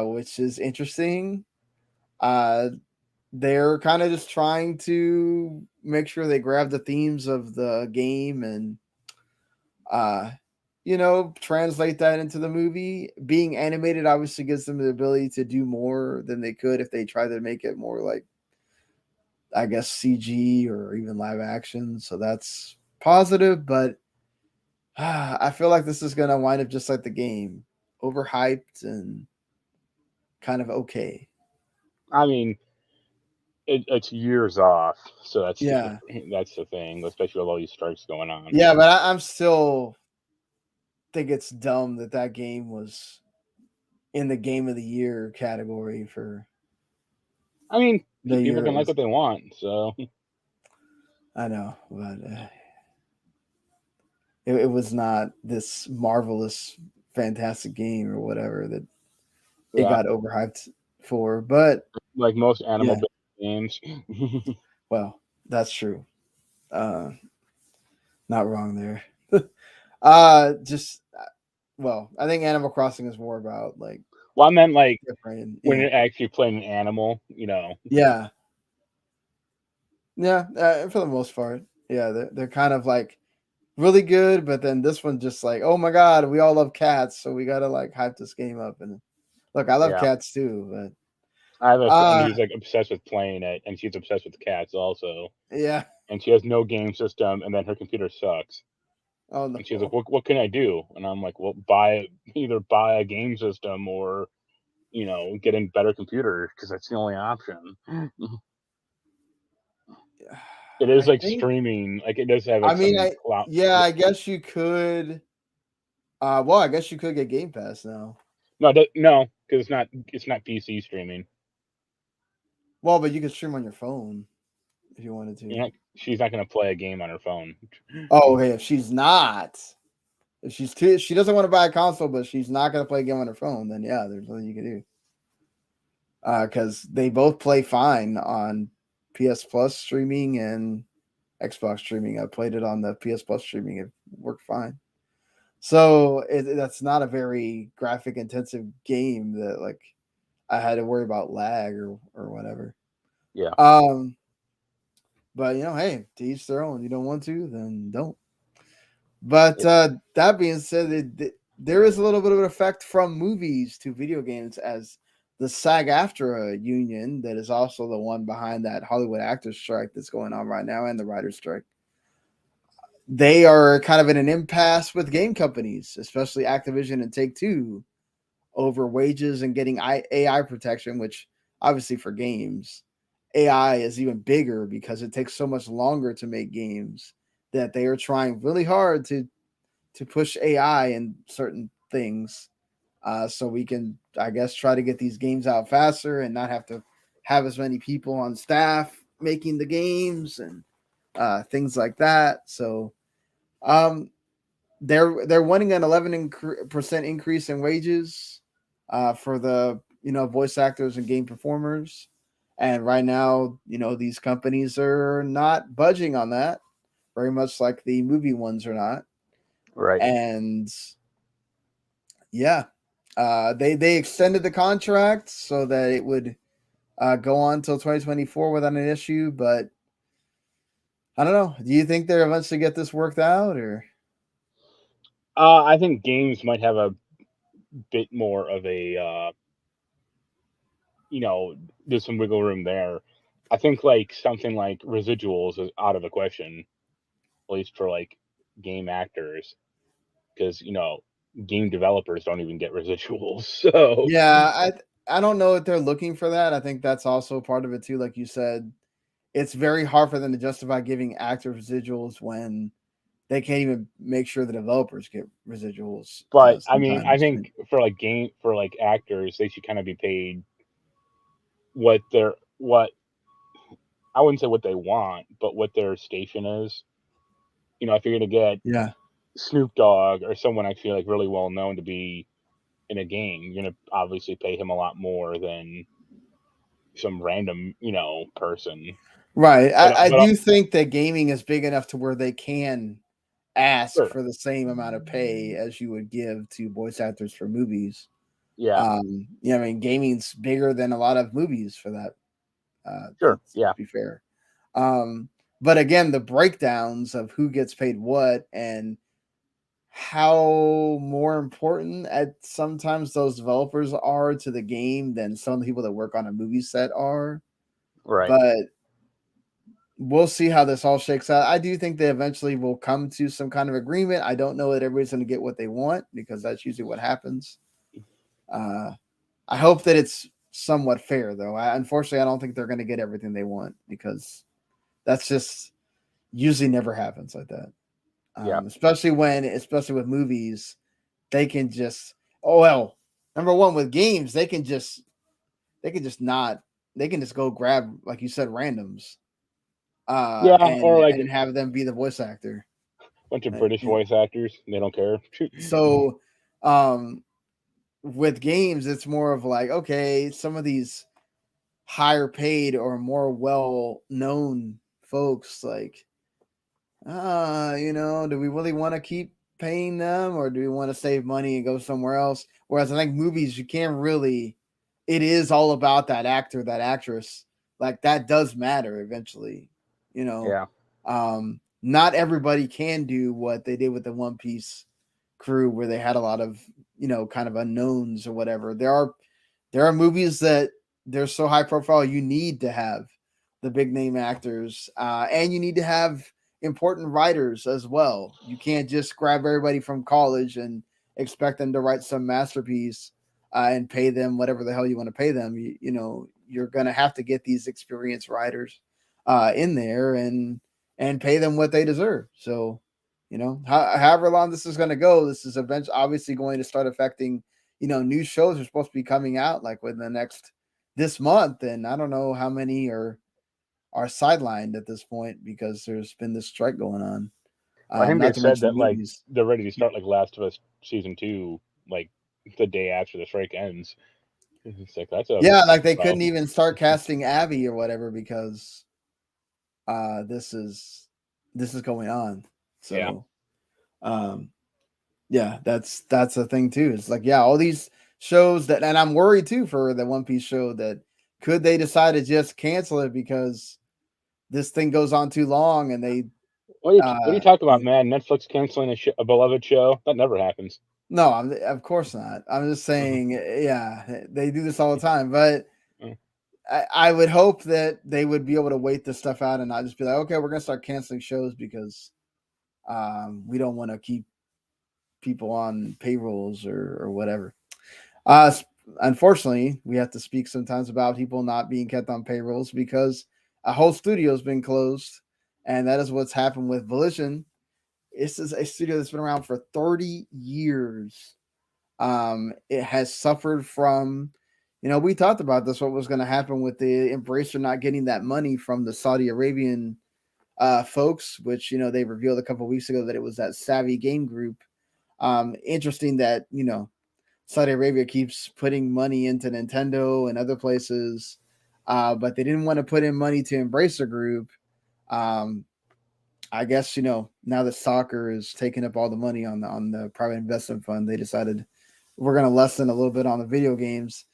which is interesting. They're kind of just trying to make sure they grab the themes of the game and translate that into the movie. Being animated obviously gives them the ability to do more than they could if they try to make it more like, I guess, CG or even live action. So that's positive, but I feel like this is going to wind up just like the game, overhyped and kind of okay. I mean, it's years off, so that's the thing, especially with all these strikes going on. Yeah, but I'm still think it's dumb that game was in the game of the year category for. I mean, people can like what they want, so. I know, but it was not this marvelous, fantastic game or whatever that it got overhyped for. But like most animal games. Well, that's true. Not wrong there. I think Animal Crossing is more about like. Well, I meant like when you're actually playing an animal, Yeah. Yeah, for the most part. Yeah, they're kind of like really good, but then this one just like, oh my god, we all love cats, so we gotta like hype this game up. And look, I love cats too, but I have a friend who's like obsessed with playing it, and she's obsessed with cats also. Yeah. And she has no game system, and then her computer sucks. Oh no. And she's like, what can I do? And I'm like, well, either buy a game system or, get a better computer, because that's the only option. It is streaming. Like, it does have like I guess you could. I guess you could get Game Pass now. No, because it's not PC streaming. Well, but you can stream on your phone if you wanted to. She's not going to play a game on her phone. Oh, okay. If she doesn't want to buy a console, but she's not going to play a game on her phone, then yeah, there's nothing you can do. Because they both play fine on PS Plus streaming and Xbox streaming. I played it on the PS Plus streaming; it worked fine. So that's not a very graphic intensive game that like I had to worry about lag or whatever. Yeah. But hey, to each their own. You don't want to, then don't. But that being said, there is a little bit of an effect from movies to video games, as the SAG-AFTRA union, that is also the one behind that Hollywood actors strike that's going on right now, and the writers strike. They are kind of in an impasse with game companies, especially Activision and Take-Two, over wages and getting AI protection, which obviously for games, AI is even bigger because it takes so much longer to make games, that they are trying really hard to push AI in certain things, so we can, I guess, try to get these games out faster and not have to have as many people on staff making the games and things like that. So they're wanting an 11% increase in wages for the voice actors and game performers. And right now, these companies are not budging on that. very much like the movie ones are not. Right. And yeah, they extended the contract so that it would go on till 2024 without an issue. But I don't know. Do you think they'll eventually get this worked out, or? I think games might have a bit more of a, there's some wiggle room there. I think like something like residuals is out of the question, at least for like game actors, because game developers don't even get residuals. So Yeah, I don't know if they're looking for that. I think that's also part of it too. Like you said, it's very hard for them to justify giving actors residuals when they can't even make sure the developers get residuals. but I mean, I Sometimes. think for like actors, they should kind of be paid what I wouldn't say what they want, but what their station is. If you're gonna get Yeah. Snoop Dogg or someone I feel like really well known to be in a game, you're gonna obviously pay him a lot more than some random, person. Right. I But do think that gaming is big enough to where they can ask sure, for the same amount of pay as you would give to voice actors for movies. yeah, Yeah, I mean, gaming's bigger than a lot of movies for that. sure, To yeah, be fair. Um, but again, the breakdowns of who gets paid what and how more important at sometimes those developers are to the game than some of the people that work on a movie set are. right, But we'll see how this all shakes out. I do think they eventually will come to some kind of agreement. I don't know that everybody's going to get what they want because that's usually what happens. I hope that it's somewhat fair, though. Unfortunately, I don't think they're going to get everything they want because that's just usually never happens like that. yeah, Especially with movies, they can just number one with games, they can just not they can just go grab, like you said, randoms, yeah, or like and have them be the voice actor. a bunch of British voice actors, they don't care. So, um, with games, it's more of like, okay, some of these higher paid or more well known folks, like, do we really want to keep paying them or do we want to save money and go somewhere else? Whereas I think movies, you can't really, it is all about that actor, that actress. Like that does matter eventually, you know. Yeah, Not everybody can do what they did with the One Piece crew where they had a lot of, kind of unknowns or whatever. There are movies that they're so high profile, you need to have the big name actors, and you need to have important writers as well. You can't just grab everybody from college and expect them to write some masterpiece and pay them whatever the hell you want to pay them. You're going to have to get these experienced writers in there and pay them what they deserve. So, however long this is going to go, this is eventually obviously going to start affecting, new shows are supposed to be coming out like within the this month. And I don't know how many are sidelined at this point because there's been this strike going on. I think they Not to said mention that like movies. they're ready to start like Last of Us season 2, like the day after the strike ends. It's like that's a Yeah, like they well, couldn't even start casting Abby or whatever because this is going on. yeah. So um yeah, that's a thing too. It's like, yeah, all these shows that, and I'm worried too for the One Piece show that could they decide to just cancel it because this thing goes on too long and they What are you talking about, yeah. man? Netflix canceling a beloved show? That never happens. No, of course not. I'm just Mhm. saying, yeah, they do this all the time. But Mm. I would hope that they would be able to wait this stuff out and not just be like, okay, we're gonna start canceling shows because we don't want to keep people on payrolls or whatever. Uh, Unfortunately, we have to speak sometimes about people not being kept on payrolls because a whole studio's been closed, and that is what's happened with Volition. This is a studio that's been around for 30 years. It has suffered from, we talked about this, what was going to happen with the Embracer not getting that money from the Saudi Arabian folks, which, they revealed a couple of weeks ago that it was that Savvy Game Group. Interesting that, Saudi Arabia keeps putting money into Nintendo and other places, but they didn't want to put in money to Embracer Group. Um, I guess, now that soccer is taking up all the money on the private investment fund, they decided we're going to lessen a little bit on the video games.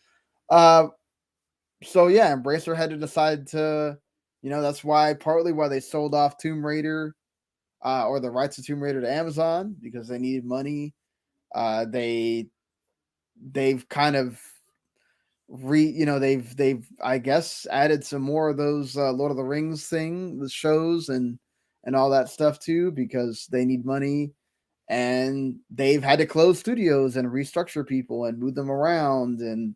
So yeah, Embracer had to decide to, that's partly why they sold off Tomb Raider, or the rights to Tomb Raider to Amazon, because they needed money. They've kind of they've I guess added some more of those Lord of the Rings the shows and all that stuff too, because they need money, and they've had to close studios and restructure people and move them around, and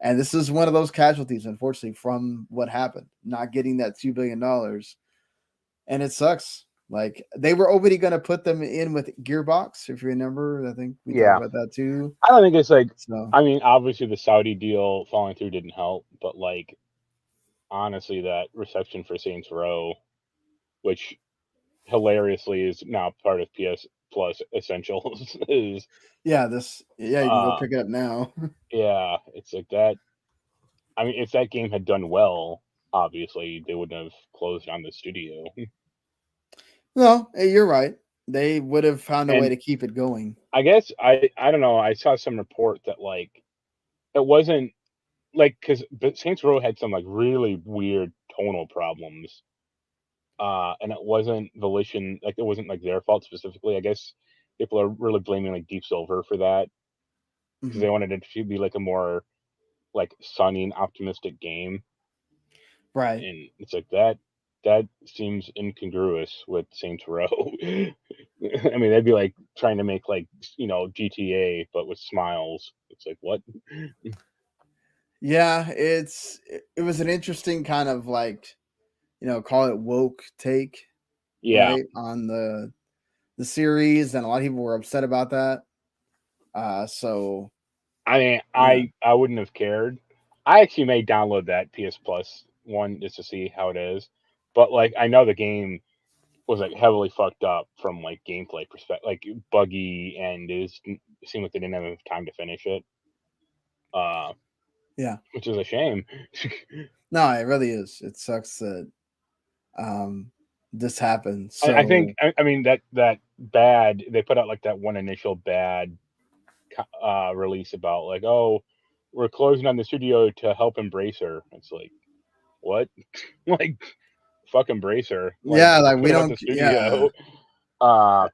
this is one of those casualties, unfortunately, from what happened, not getting that $2 billion. And it sucks. Like, they were already going to put them in with Gearbox, if you remember. I think we talked about that too. I don't think it's like, So, I mean, obviously the Saudi deal falling through didn't help, but like, honestly, that reception for Saints Row, which hilariously is now part of PS Plus Essentials, is yeah, you can go pick it up now. yeah, it's like that. I mean, if that game had done well, obviously they wouldn't have closed on the studio. No, you're right. They would have found a way And to keep it going. I guess I don't know. I saw some report that like it wasn't like because Saints Row had some like really weird tonal problems, and it wasn't Volition, like it wasn't like their fault specifically. I guess people are really blaming like Deep Silver for that because they wanted it to be like a more like sunny and optimistic game, Right. and it's like that seems incongruous with Saints Row. I mean, they'd be like trying to make like GTA but with smiles. It's like what? Yeah, it was an interesting kind of like, call it woke take, Yeah, right, on the series, and a lot of people were upset about that. So I mean, yeah, I wouldn't have cared. I actually may download that PS Plus one just to see how it is, but like I know the game was like heavily fucked up from like gameplay perspective, like buggy, and it seemed like they didn't have enough time to finish it. yeah. Which is a shame. No, it really is. It sucks that this happened. I think So I mean that bad they put out like that one initial bad release about like, oh, we're closing on the studio to help Embracer. It's like what? Like fuck Embracer. Like yeah, like we forget about don't. the Yeah. studio. Uh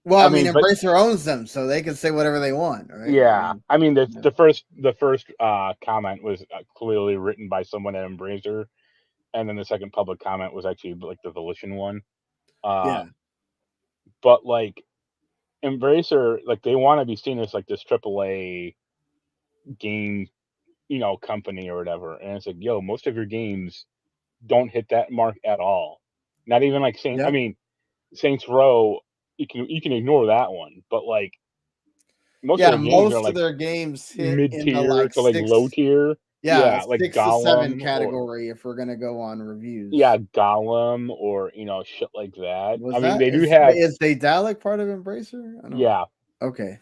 Well, I I mean, mean, but Embracer owns them, so they can say whatever they want, right? I yeah, mean, I mean yeah. the first comment was clearly written by someone at Embracer, and then the second public comment was actually like the Volition one. Yeah. But like Embracer, like they want to be seen as like this AAA game, company or whatever. And it's like, yo, most of your games don't hit that mark at all. Not even like I Yep. mean, Saints Row, you can ignore that one, but like most of Yeah, their games are most of like their games hit mid in the tier like to like low tier. Yeah, like 6 to 7 Gollum or category if we're gonna go on yeah, reviews. Gollum or shit like that. I Was mean, that they do have is Daedalic part of Embracer? I don't. yeah, Okay.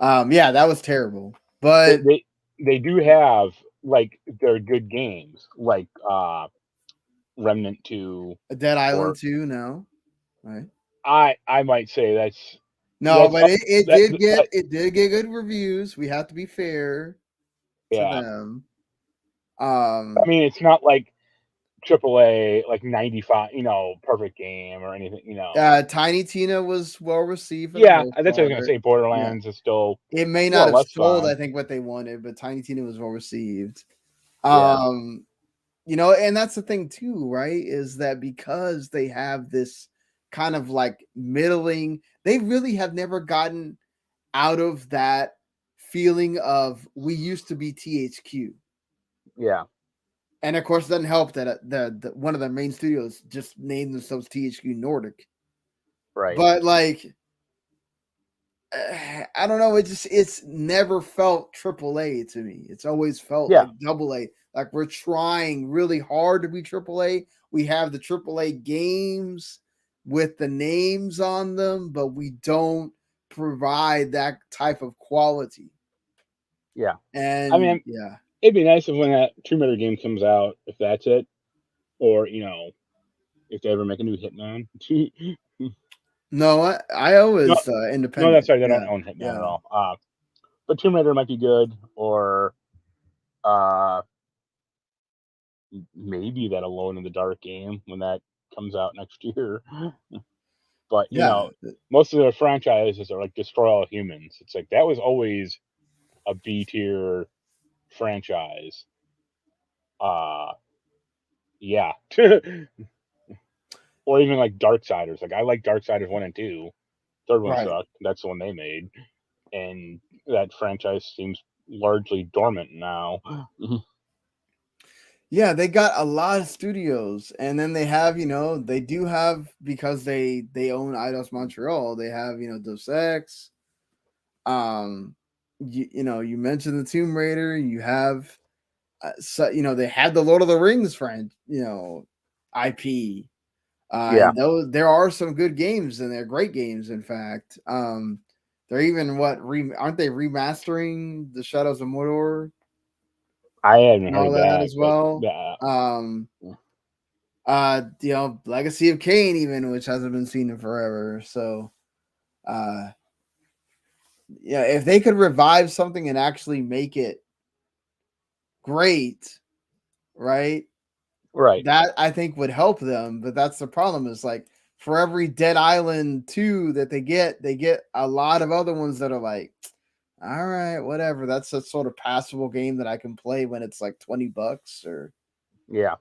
Yeah, that was terrible. they But they, they do have like their good games like Remnant 2 Dead Island or 2 now, right? I might say No, that's but up it that, did get that good reviews. We have to be fair to yeah. them. I mean, it's not like AAA like 95, perfect game or anything. Tiny Tina was well received for the Yeah, most that's what I was gonna part. say. Yeah. Borderlands is still It may more not or have less sold, I fine. think, what they wanted, but Tiny Tina was well received. Yeah, Um, and that's the thing too, right? Is that because they have this kind of like middling, they really have never gotten out of that feeling of we used to be THQ. yeah, And of course, it doesn't help that the one of the main studios just named themselves THQ Nordic. right. But like, I don't know. It's never felt AAA to me. It's always felt Yeah, like AA. Like we're trying really hard to be AAA. We have the AAA games with the names on them, but we don't provide that type of quality. yeah. I And mean, yeah, it'd be nice if when that Tomb Raider game comes out, if that's it, or if they ever make a new Hitman. No, IO is No, independent. that's right. They don't Yeah, own Hitman at yeah, all. But Tomb Raider might be good, or uh, maybe that Alone in the Dark game when that comes out next year. But yeah. most of their franchises are like Destroy All Humans. It's like that was always a B tier franchise. Yeah. Or even like Darksiders. Like I like Darksiders 1 and 2. Third one Right. sucked. That's the one they made. And that franchise seems largely dormant now. Yeah, they got a lot of studios, and then they have, they do have, because they own Eidos Montreal. They have, Deus Ex. You mentioned the Tomb Raider. You have, they had the Lord of the Rings IP. Yeah. And there are some good games, and they're great games. In fact, they're even aren't they remastering the Shadows of Mordor I haven't and all heard that that, as but well? Legacy of Kain, even, which hasn't been seen in forever. So, yeah, if they could revive something and actually make it great, right? right. That I think would help them. But that's the problem, is like, for every Dead Island 2 that they get a lot of other ones that are like, all right, whatever. That's a sort of passable game that I can play when it's like $20 or Yeah.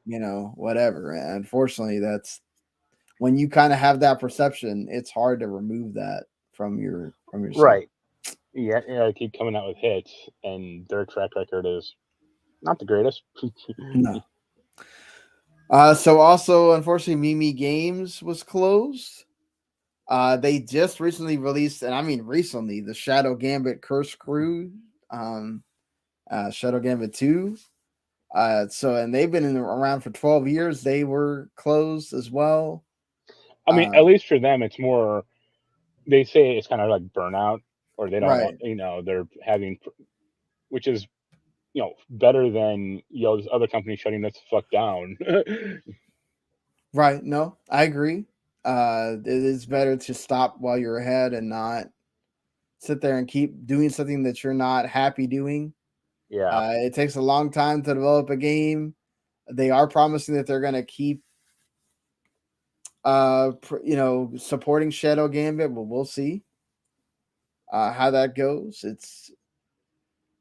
whatever. And unfortunately, that's when you kind of have that perception, it's hard to remove that from yourself. Right. Yeah, they keep coming out with hits, and their track record is not the greatest. No. So also, unfortunately, Mimi Games was closed. They just recently released, and I mean recently, the Shadow Gambit Curse Crew, Shadow Gambit 2. And they've been around for 12 years. They were closed as well. I mean, at least for them, it's more. They say it's kind of like burnout, or they don't want. Right. They're having, which is better than this other company shutting this fuck down. Right. No, I agree. It is better to stop while you're ahead and not sit there and keep doing something that you're not happy doing. Yeah. It takes a long time to develop a game. They are promising that they're going to keep, supporting Shadow Gambit, but we'll see how that goes. It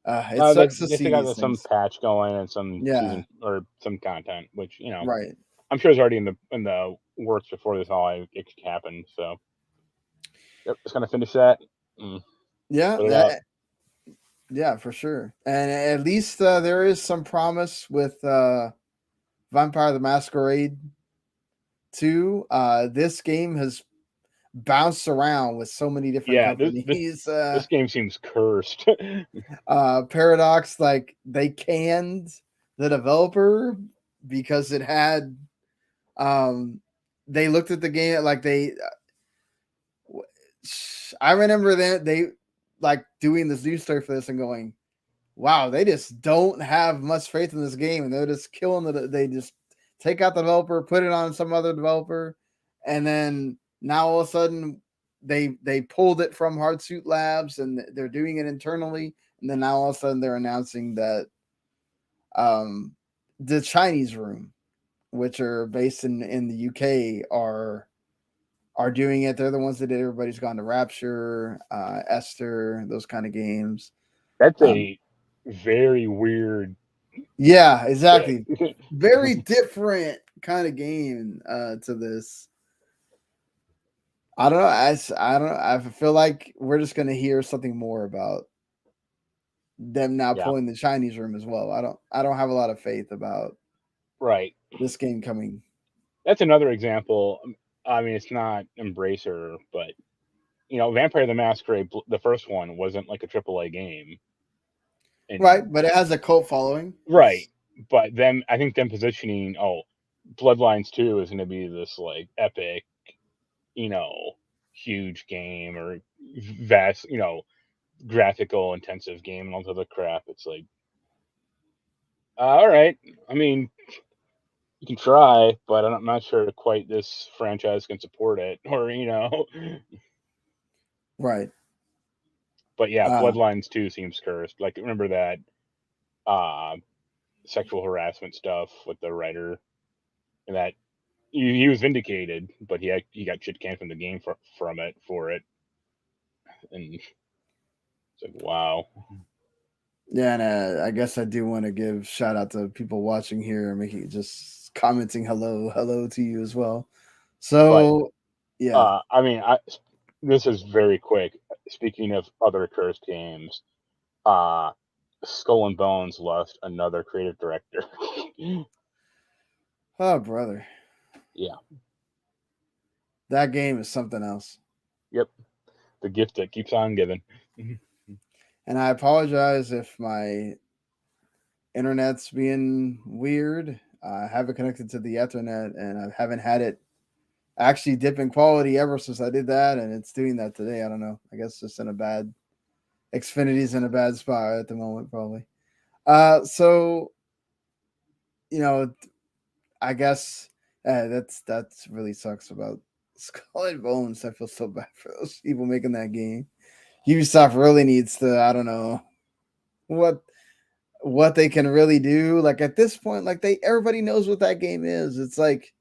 sucks to They see think I these got some things. patch going and some Yeah. season or some content, which Right. I'm sure is already in the works before this all it could happen. So, yep, just gonna finish that. Yeah. Put it out. Yeah, for sure. And at least there is some promise with Vampire the Masquerade 2. This game has bounced around with so many different Yeah, companies. this game seems cursed. Paradox, like, they canned the developer because it had they looked at the game like I remember that they like doing this news story for this and going, wow, they just don't have much faith in this game, and they're just killing they just take out the developer, put it on some other developer, and then now all of a sudden they pulled it from Hardsuit Labs and they're doing it internally, and then now all of a sudden they're announcing that the Chinese Room, which are based in the UK, are doing it. They're the ones that did Everybody's Gone to Rapture, Esther, those kind of games. That's a very weird. Yeah, exactly. Very different kind of game to this. I don't know. I don't know. I feel like we're just gonna hear something more about them now Yeah. pulling the Chinese Room as well. I don't have a lot of faith about Right. this game coming. That's another example. I mean, it's not Embracer, but Vampire the Masquerade, the first one, wasn't like a AAA game. Right, And but it has a cult following. right, but then I think them positioning, Bloodlines 2 is going to be this like epic, huge game or vast, graphical intensive game and all the other crap. It's like, all right. I mean, You can try, but I'm not sure quite this franchise can support it, or Right. But yeah, Uh, Bloodlines 2 seems cursed. Like, remember that uh, sexual harassment stuff with the writer, and that he was vindicated, but he got shit canned from the game from it for it, and it's like, wow. yeah, and I guess I do want to give shout out to people watching here, making just commenting hello to you as well. But So, yeah. I mean, this is very quick. Speaking of other cursed games, uh, Skull and Bones lost another creative director. Oh, brother. Yeah. That game is something else. Yep. The gift that keeps on giving. And I apologize if my internet's being weird. I have it connected to the Ethernet, and I haven't had it actually dip in quality ever since I did that, and it's doing that today. I don't know. I guess just in a bad Xfinity's in a bad spot at the moment, probably. So you know, I guess that's really sucks about Skull and Bones. I feel so bad for those people making that game. Ubisoft really needs to, I don't know what they can really do. Like at this point, like everybody knows what that game is. It's like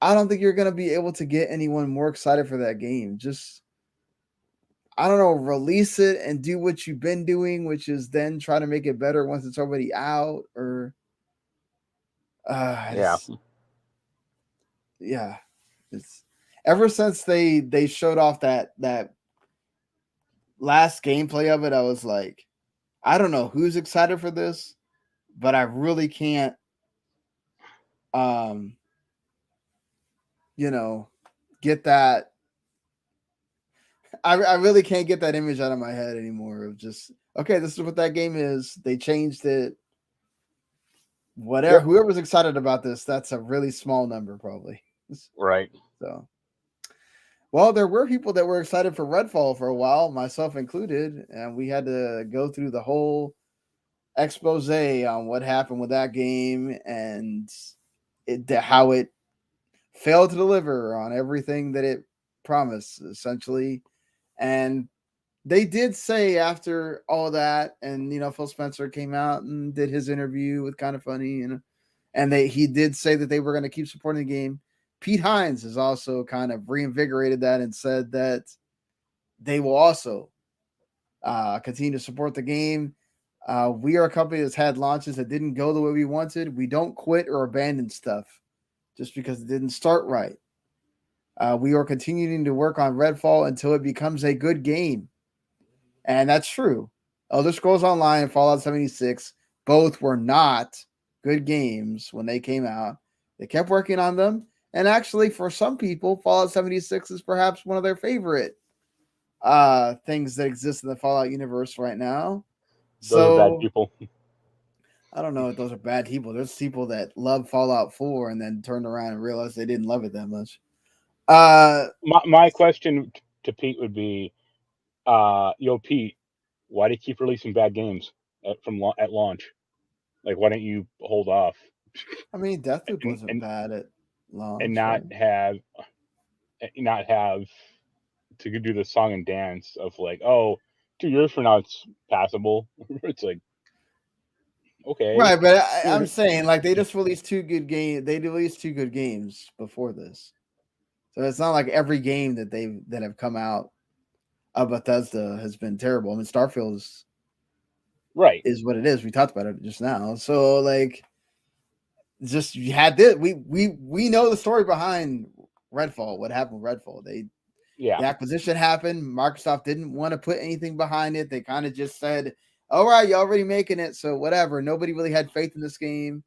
I don't think you're gonna be able to get anyone more excited for that game. Just I don't know, release it and do what you've been doing, which is then try to make it better once it's already out. Or Yeah. yeah, it's ever since they showed off that last gameplay of it, I was like, I don't know who's excited for this, but I really can't um get that. I really can't get that image out of my head anymore of just okay, this is what that game is. They changed it. Whatever, Yep. whoever's excited about this, that's a really small number, probably. Right. So, well, there were people that were excited for Redfall for a while, myself included, and we had to go through the whole expose on what happened with that game and how it failed to deliver on everything that it promised, essentially. And they did say after all that, and Phil Spencer came out and did his interview with Kind of Funny, and he did say that they were going to keep supporting the game. Pete Hines has also kind of reinvigorated that and said that they will also continue to support the game. We are a company that's had launches that didn't go the way we wanted. We don't quit or abandon stuff just because it didn't start right. We are continuing to work on Redfall until it becomes a good game. And that's true. Elder Scrolls Online and Fallout 76 both were not good games when they came out. They kept working on them. And actually, for some people, Fallout 76 is perhaps one of their favorite things that exist in the Fallout universe right now. Those are bad So people. I don't know if those are bad people. There's people that love Fallout 4 and then turned around and realized they didn't love it that much. My question to Pete would be, yo, Pete, why do you keep releasing bad games at launch? Like, why don't you hold off I mean, Deathloop and wasn't bad at and launch, not right? have to do the song and dance of like, oh, 2 years from now it's passable. It's like, okay. Right, but I'm saying like they just released two good games. They released two good games before this, so it's not like every game that have come out of Bethesda has been terrible. I mean, Starfield Right. is what it is. We talked about it just now. So like, just you had this. We know the story behind Redfall. What happened with Redfall? The acquisition happened. Microsoft didn't want to put anything behind it. They kind of just said, "All right, you're already making it, so whatever." Nobody really had faith in this game.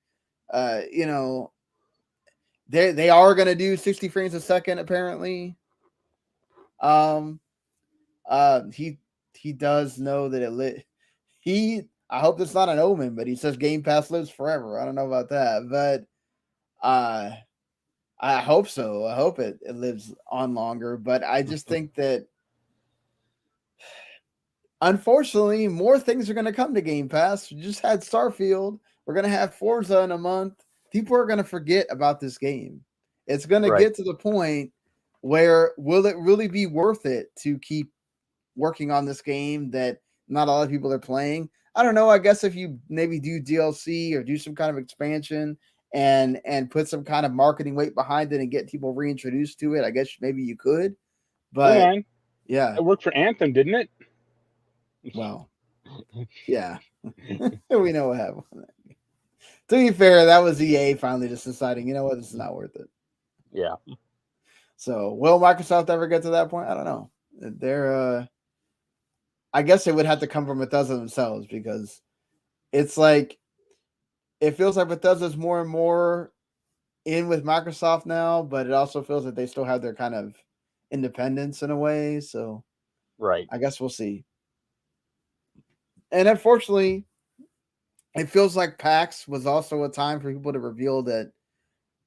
You know, they are going to do 60 frames a second apparently. Um, he does know that it lit. I hope it's not an omen, but he says Game Pass lives forever. I don't know about that, but I hope so. I hope it lives on longer. But I just think that unfortunately, more things are going to come to Game Pass. We just had Starfield. We're going to have Forza in a month. people are going to forget about this game. It's going to Right. get to the point where will it really be worth it to keep working on this game that not a lot of people are playing? I don't know. I guess if you maybe do DLC or do some kind of expansion and put some kind of marketing weight behind it and get people reintroduced to it, I guess maybe you could. Hey, But man, yeah, it worked for Anthem, didn't it? well, yeah, we know what happened. To be fair, that was EA finally just deciding, you know what, this is not worth it. Yeah. So will Microsoft ever get to that point? I don't know. They're I guess it would have to come from Bethesda themselves, because it's like it feels like Bethesda's more and more in with Microsoft now, but it also feels like they still have their kind of independence in a way. So Right. I guess we'll see. And unfortunately, it feels like PAX was also a time for people to reveal that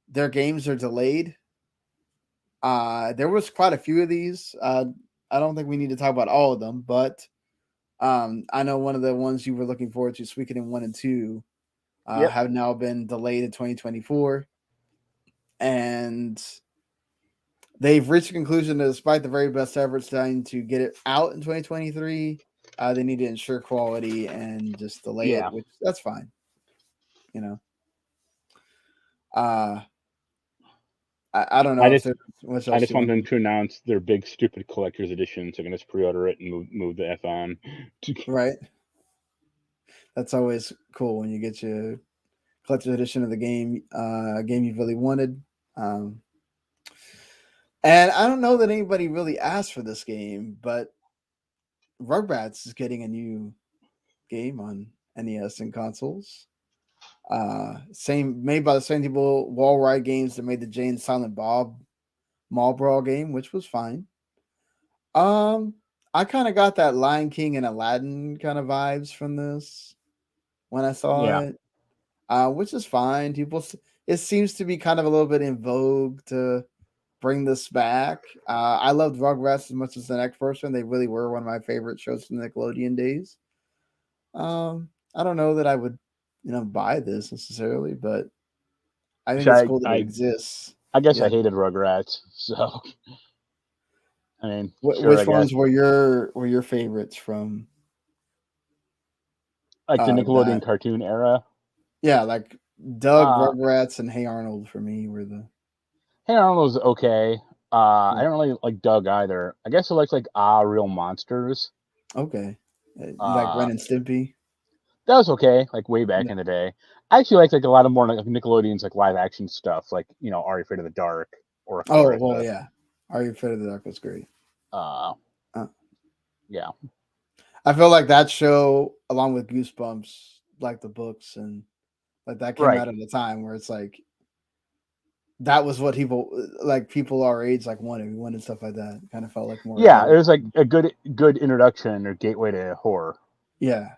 their games are delayed. There was quite a few of these. I don't think we need to talk about all of them, but I know one of the ones you were looking forward to, Suikoden 1 and 2, Yep. have now been delayed in 2024. And they've reached a conclusion that despite the very best efforts trying to get it out in 2023, they need to ensure quality and just delay Yeah. it, which that's fine. You know, I don't know I if just there's much I else just you want want them to announce their big stupid collector's edition, so I can just pre-order it and move the F on. right? That's always cool when you get your collector's edition of the game, game you really wanted. And I don't know that anybody really asked for this game, but Rugrats is getting a new game on NES and consoles. Same made by the same people, Wall Ride Games, that made the Jay and Silent Bob Mall Brawl game, which was fine. I kind of got that Lion King and Aladdin kind of vibes from this when I saw Yeah. it, which is fine. It seems to be kind of a little bit in vogue to bring this back. I loved Rugrats as much as the next person. They really were one of my favorite shows from the Nickelodeon days. I don't know that I would, buy this necessarily, but I think it's So cool that it I exists. I guess Yeah. I hated Rugrats, so I mean, sure, I Which guess ones were your favorites from like the that? Nickelodeon cartoon era. Yeah, like Doug, Uh, Rugrats, and Hey Arnold for me were the Hey Arnold was okay. I yeah. don't really like Doug either. I guess I like Real Monsters. Okay. You like Uh, Ren and Stimpy? that was okay, like way back Yeah. in the day. I actually like a lot of more like Nickelodeon's like live action stuff, like Are You Afraid of the Dark or Oh, well, Akira. yeah. Are You Afraid of the Dark was great. Uh, Uh, yeah, I feel like that show, along with Goosebumps, like the books, and like that came right. out at a time where it's like that was what people our age wanted. We wanted stuff like that. Kind of felt like more Yeah, it adult. was like a good introduction or gateway to horror. Yeah.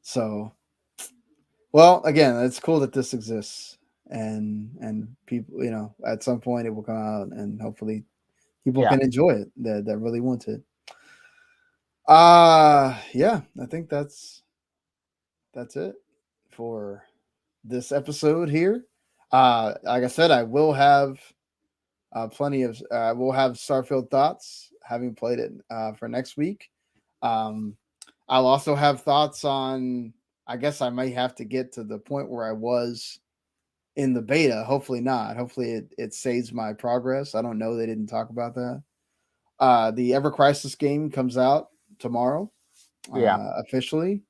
So, well, again, it's cool that this exists, and people, at some point it will come out, and hopefully people Yeah, can enjoy it that really want it. Yeah, I think that's it for this episode here. Like I said, I will have we'll have Starfield thoughts, having played it, for next week. Um, I'll also have thoughts on. I guess I might have to get to the point where I was in the beta. Hopefully not. Hopefully it saves my progress. I don't know. They didn't talk about that. The Ever Crisis game comes out tomorrow, yeah, officially.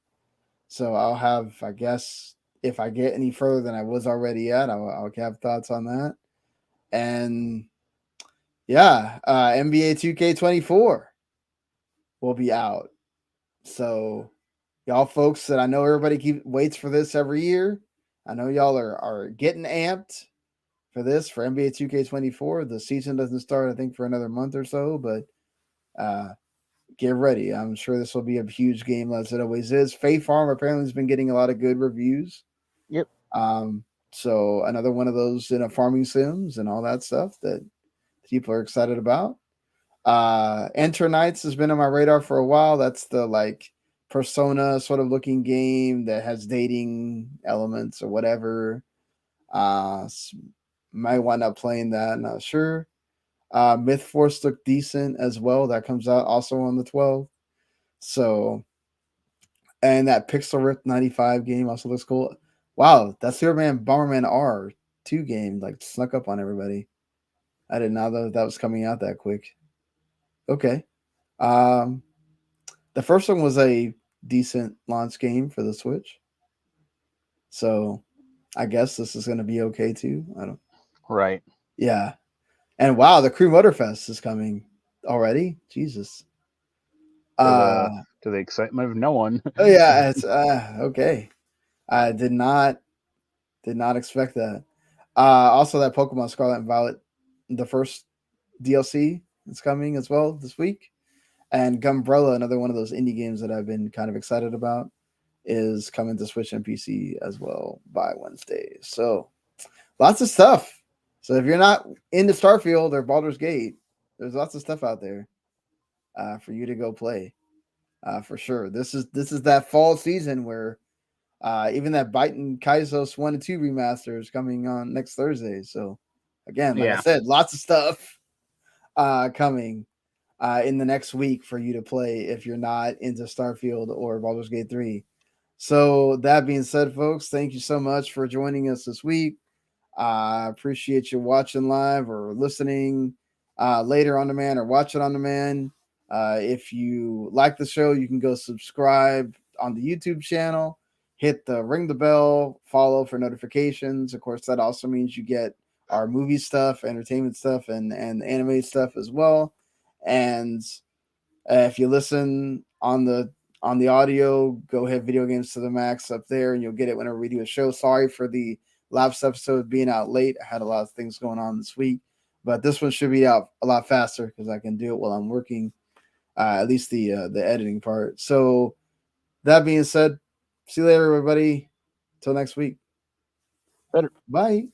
So I'll have, I guess, if I get any further than I was already at, I'll have thoughts on that. And yeah, NBA 2K24 will be out. So y'all folks that I know everybody waits for this every year. I know y'all are getting amped for this, for NBA 2K24. The season doesn't start, I think, for another month or so, but get ready. I'm sure this will be a huge game, as it always is. Faith Farm apparently has been getting a lot of good reviews. yep, So another one of those farming sims and all that stuff that people are excited about. Eternights has been on my radar for a while. That's the Persona sort of looking game that has dating elements or whatever. Might wind up playing that. Not sure. Myth Force looked decent as well. That comes out also on the 12th. So, and that Pixel Rift 95 game also looks cool. Wow, that Superman Bomberman R2 game like snuck up on everybody. I did not know that was coming out that quick. Okay. The first one was a decent launch game for the Switch. So I guess this is going to be okay too. I don't. Right. Yeah. And wow, the Crew Motorfest is coming already. Jesus. To the excitement of no one. Oh yeah, it's okay. I did not expect that. Also, that Pokemon Scarlet and Violet, the first DLC is coming as well this week, and Gumbrella, another one of those indie games that I've been kind of excited about, is coming to Switch and PC as well by Wednesday. So, lots of stuff. So if you're not into Starfield or Baldur's Gate, there's lots of stuff out there for you to go play. For sure. This is that fall season where even that Biden Kaisos 1 and 2 remaster is coming on next Thursday. So again, like I said, lots of stuff coming in the next week for you to play if you're not into Starfield or Baldur's Gate 3. So that being said, folks, thank you so much for joining us this week. I appreciate you watching live or listening later on demand or watch it on demand. If you like the show, you can go subscribe on the YouTube channel, hit the ring the bell, follow for notifications. Of course, that also means you get our movie stuff, entertainment stuff, and anime stuff as well. And if you listen on the audio, go ahead Video Games to the Max up there, and you'll get it whenever we do a show. Sorry for the last episode being out late. I had a lot of things going on this week, but this one should be out a lot faster because I can do it while I'm working. At least the editing part. So that being said, see you later, everybody. Till next week. Later. Bye.